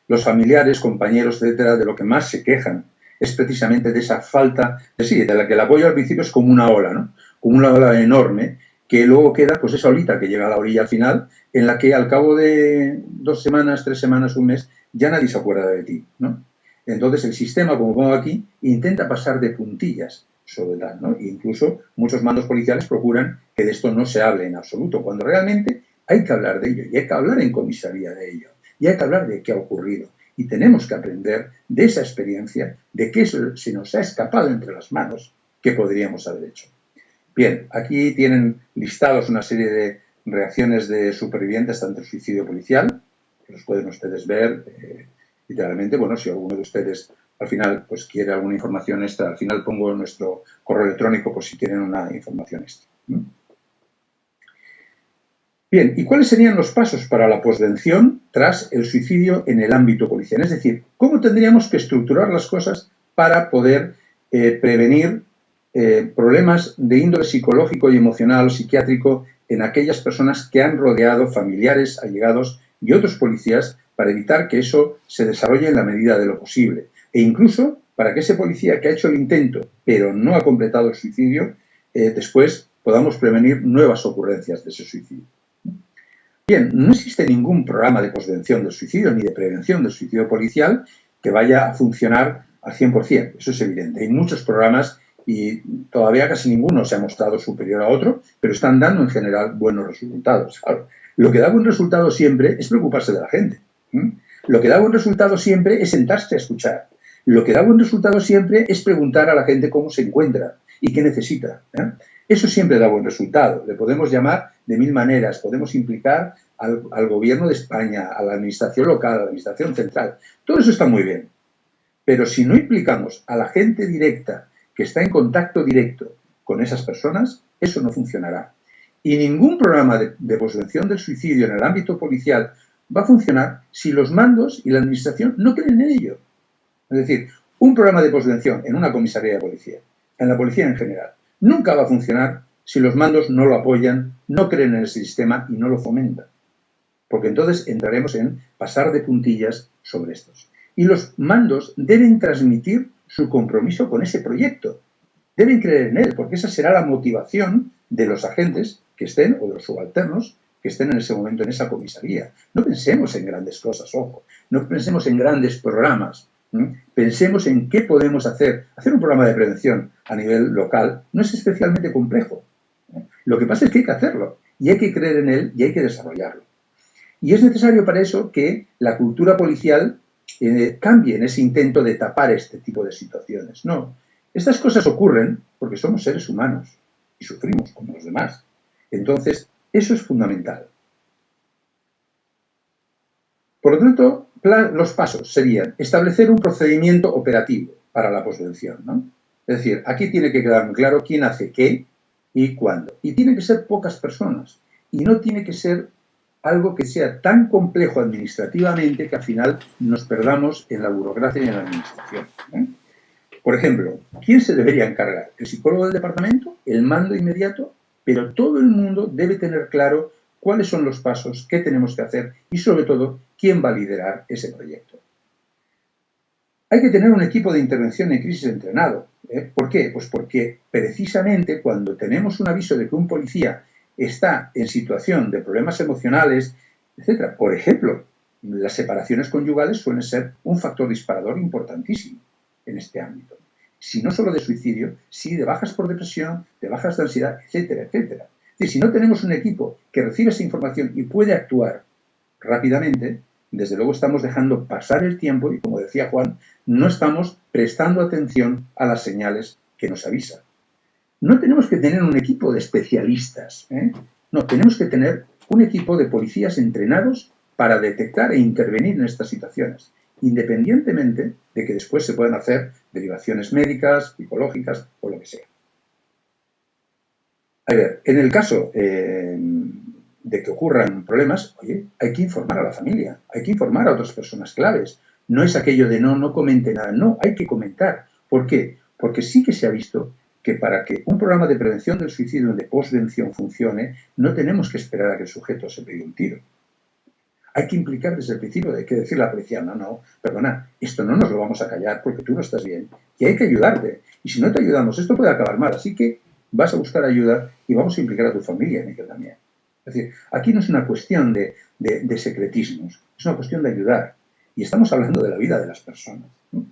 Los familiares, compañeros, etcétera, de lo que más se quejan es precisamente de esa falta, de la que el apoyo al principio es como una ola, ¿no? Como una ola enorme, que luego queda pues esa olita que llega a la orilla al final, en la que al cabo de 2 semanas, 3 semanas, un mes, ya nadie se acuerda de ti, ¿no? Entonces el sistema, como pongo aquí, intenta pasar de puntillas sobre tal, ¿no? E incluso muchos mandos policiales procuran que de esto no se hable en absoluto, cuando realmente hay que hablar de ello, y hay que hablar en comisaría de ello, y hay que hablar de qué ha ocurrido. Y tenemos que aprender de esa experiencia, de qué se nos ha escapado entre las manos que podríamos haber hecho. Bien, aquí tienen listados una serie de reacciones de supervivientes ante el suicidio policial, que los pueden ustedes ver literalmente. Bueno, si alguno de ustedes al final pues quiere alguna información extra, al final pongo nuestro correo electrónico por si quieren una información extra. Bien, ¿y cuáles serían los pasos para la posvención tras el suicidio en el ámbito policial? Es decir, ¿cómo tendríamos que estructurar las cosas para poder prevenir problemas de índole psicológico y emocional o psiquiátrico en aquellas personas que han rodeado familiares, allegados y otros policías para evitar que eso se desarrolle en la medida de lo posible? E incluso para que ese policía que ha hecho el intento pero no ha completado el suicidio, después podamos prevenir nuevas ocurrencias de ese suicidio. Bien, no existe ningún programa de posvención del suicidio ni de prevención del suicidio policial que vaya a funcionar al 100%, eso es evidente. Hay muchos programas y todavía casi ninguno se ha mostrado superior a otro, pero están dando en general buenos resultados. Claro, lo que da buen resultado siempre es preocuparse de la gente. Lo que da buen resultado siempre es sentarse a escuchar. Lo que da buen resultado siempre es preguntar a la gente cómo se encuentra y qué necesita. Eso siempre da buen resultado. Le podemos llamar de 1000 maneras. Podemos implicar al gobierno de España, a la administración local, a la administración central. Todo eso está muy bien. Pero si no implicamos a la gente directa que está en contacto directo con esas personas, eso no funcionará. Y ningún programa de posvención del suicidio en el ámbito policial va a funcionar si los mandos y la administración no creen en ello. Es decir, un programa de posvención en una comisaría de policía, en la policía en general, nunca va a funcionar si los mandos no lo apoyan, no creen en el sistema y no lo fomentan. Porque entonces entraremos en pasar de puntillas sobre estos. Y los mandos deben transmitir su compromiso con ese proyecto. Deben creer en él, porque esa será la motivación de los agentes que estén, o de los subalternos, que estén en ese momento en esa comisaría. No pensemos en grandes cosas, ojo. No pensemos en grandes programas. Pensemos en qué podemos hacer. Hacer un programa de prevención a nivel local no es especialmente complejo. Lo que pasa es que hay que hacerlo, y hay que creer en él, y hay que desarrollarlo. Y es necesario para eso que la cultura policial cambie en ese intento de tapar este tipo de situaciones. No, estas cosas ocurren porque somos seres humanos y sufrimos como los demás. Entonces, eso es fundamental. Por lo tanto, los pasos serían establecer un procedimiento operativo para la posvención, ¿no? Es decir, aquí tiene que quedar muy claro quién hace qué y cuándo. Y tiene que ser pocas personas. Y no tiene que ser algo que sea tan complejo administrativamente que al final nos perdamos en la burocracia y en la administración. Por ejemplo, ¿quién se debería encargar? ¿El psicólogo del departamento? ¿El mando inmediato? Pero todo el mundo debe tener claro cuáles son los pasos, qué tenemos que hacer y, sobre todo, quién va a liderar ese proyecto. Hay que tener un equipo de intervención en crisis entrenado. ¿Por qué? Pues porque precisamente cuando tenemos un aviso de que un policía está en situación de problemas emocionales, etc. Por ejemplo, las separaciones conyugales suelen ser un factor disparador importantísimo en este ámbito. si no solo de suicidio, sí de bajas por depresión, de bajas de ansiedad, etcétera, etcétera. Es decir, si no tenemos un equipo que recibe esa información y puede actuar rápidamente, desde luego estamos dejando pasar el tiempo y, como decía Juan, no estamos prestando atención a las señales que nos avisan. No tenemos que tener un equipo de especialistas, no, tenemos que tener un equipo de policías entrenados para detectar e intervenir en estas situaciones, independientemente de que después se puedan hacer derivaciones médicas, psicológicas o lo que sea. A ver, en el caso de que ocurran problemas, oye, hay que informar a la familia, hay que informar a otras personas claves. No es aquello de no comente nada, no, hay que comentar. ¿Por qué? Porque sí que se ha visto que para que un programa de prevención del suicidio, de posvención, funcione, no tenemos que esperar a que el sujeto se pegue un tiro. Hay que implicar desde el principio, hay que decirle a la policía, no, perdona, esto no nos lo vamos a callar porque tú no estás bien y hay que ayudarte. Y si no te ayudamos, esto puede acabar mal. Así que vas a buscar ayuda y vamos a implicar a tu familia en ello también. Es decir, aquí no es una cuestión de secretismos, es una cuestión de ayudar. Y estamos hablando de la vida de las personas, ¿no?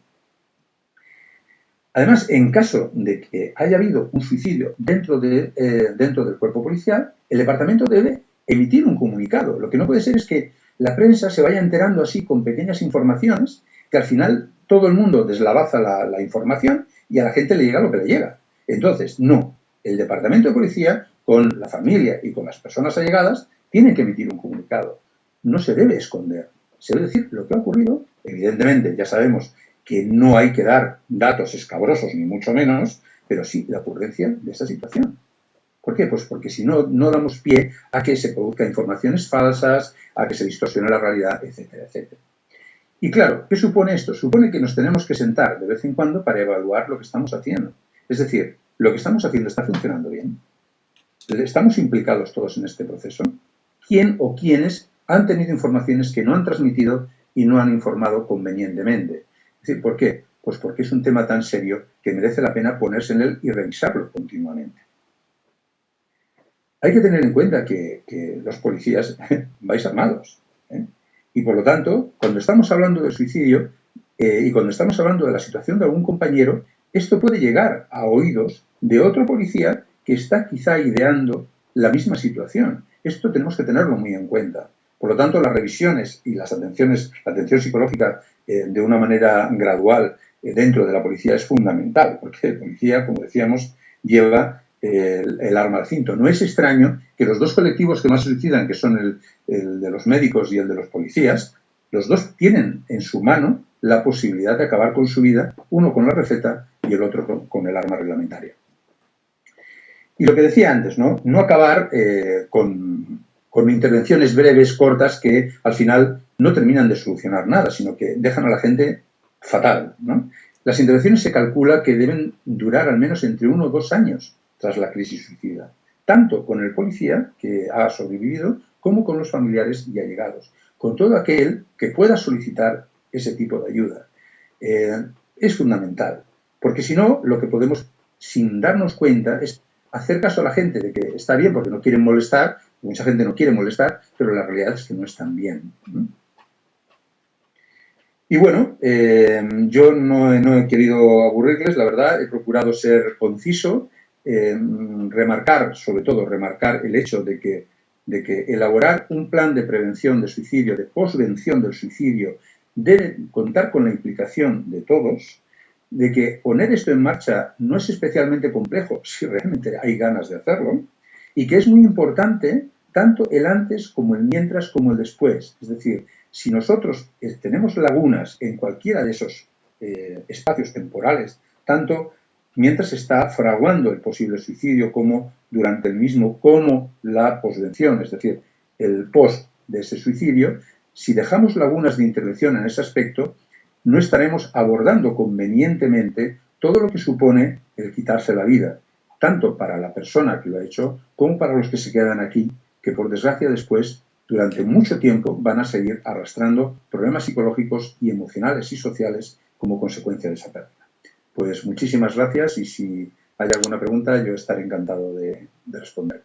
Además, en caso de que haya habido un suicidio dentro del cuerpo policial, el departamento debe emitir un comunicado. Lo que no puede ser es que la prensa se vaya enterando así con pequeñas informaciones, que al final todo el mundo deslavaza la información y a la gente le llega lo que le llega. Entonces, no. El departamento de policía, con la familia y con las personas allegadas, tiene que emitir un comunicado. No se debe esconder. Se debe decir lo que ha ocurrido. Evidentemente, ya sabemos que no hay que dar datos escabrosos, ni mucho menos, pero sí la ocurrencia de esa situación. ¿Por qué? Pues porque si no, no damos pie a que se produzcan informaciones falsas, a que se distorsione la realidad, etcétera, etcétera. Y claro, ¿qué supone esto? Supone que nos tenemos que sentar de vez en cuando para evaluar lo que estamos haciendo. Es decir, ¿lo que estamos haciendo está funcionando bien? ¿Estamos implicados todos en este proceso? ¿Quién o quiénes han tenido informaciones que no han transmitido y no han informado convenientemente? Es decir, ¿por qué? Pues porque es un tema tan serio que merece la pena ponerse en él y revisarlo continuamente. Hay que tener en cuenta que los policías vais armados, y por lo tanto, cuando estamos hablando del suicidio y cuando estamos hablando de la situación de algún compañero, esto puede llegar a oídos de otro policía que está quizá ideando la misma situación. Esto tenemos que tenerlo muy en cuenta. Por lo tanto, las revisiones y las atenciones, la atención psicológica de una manera gradual dentro de la policía es fundamental, porque el policía, como decíamos, lleva el arma al cinto. No es extraño que los dos colectivos que más suicidan, que son el de los médicos y el de los policías, los dos tienen en su mano la posibilidad de acabar con su vida, uno con la receta y el otro con el arma reglamentaria. Y lo que decía antes, no acabar con intervenciones breves, cortas, que al final no terminan de solucionar nada, sino que dejan a la gente fatal, ¿no? Las intervenciones se calcula que deben durar al menos entre 1 o 2 años tras la crisis suicida, tanto con el policía que ha sobrevivido como con los familiares y allegados, con todo aquel que pueda solicitar ese tipo de ayuda. Es fundamental, porque si no, lo que podemos, sin darnos cuenta, es hacer caso a la gente de que está bien porque no quieren molestar, mucha gente no quiere molestar, pero la realidad es que no están bien, ¿no? Y bueno, yo no he querido aburrirles, la verdad, he procurado ser conciso, sobre todo remarcar el hecho de que elaborar un plan de prevención de suicidio, de posvención del suicidio, debe contar con la implicación de todos, de que poner esto en marcha no es especialmente complejo si realmente hay ganas de hacerlo, y que es muy importante tanto el antes como el mientras como el después. Es decir, si nosotros tenemos lagunas en cualquiera de esos espacios temporales, tanto mientras se está fraguando el posible suicidio como durante el mismo, como la posvención, es decir, el post de ese suicidio, si dejamos lagunas de intervención en ese aspecto, no estaremos abordando convenientemente todo lo que supone el quitarse la vida, tanto para la persona que lo ha hecho como para los que se quedan aquí, que por desgracia después, durante mucho tiempo, van a seguir arrastrando problemas psicológicos y emocionales y sociales como consecuencia de esa pérdida. Pues muchísimas gracias y si hay alguna pregunta yo estaré encantado de responder.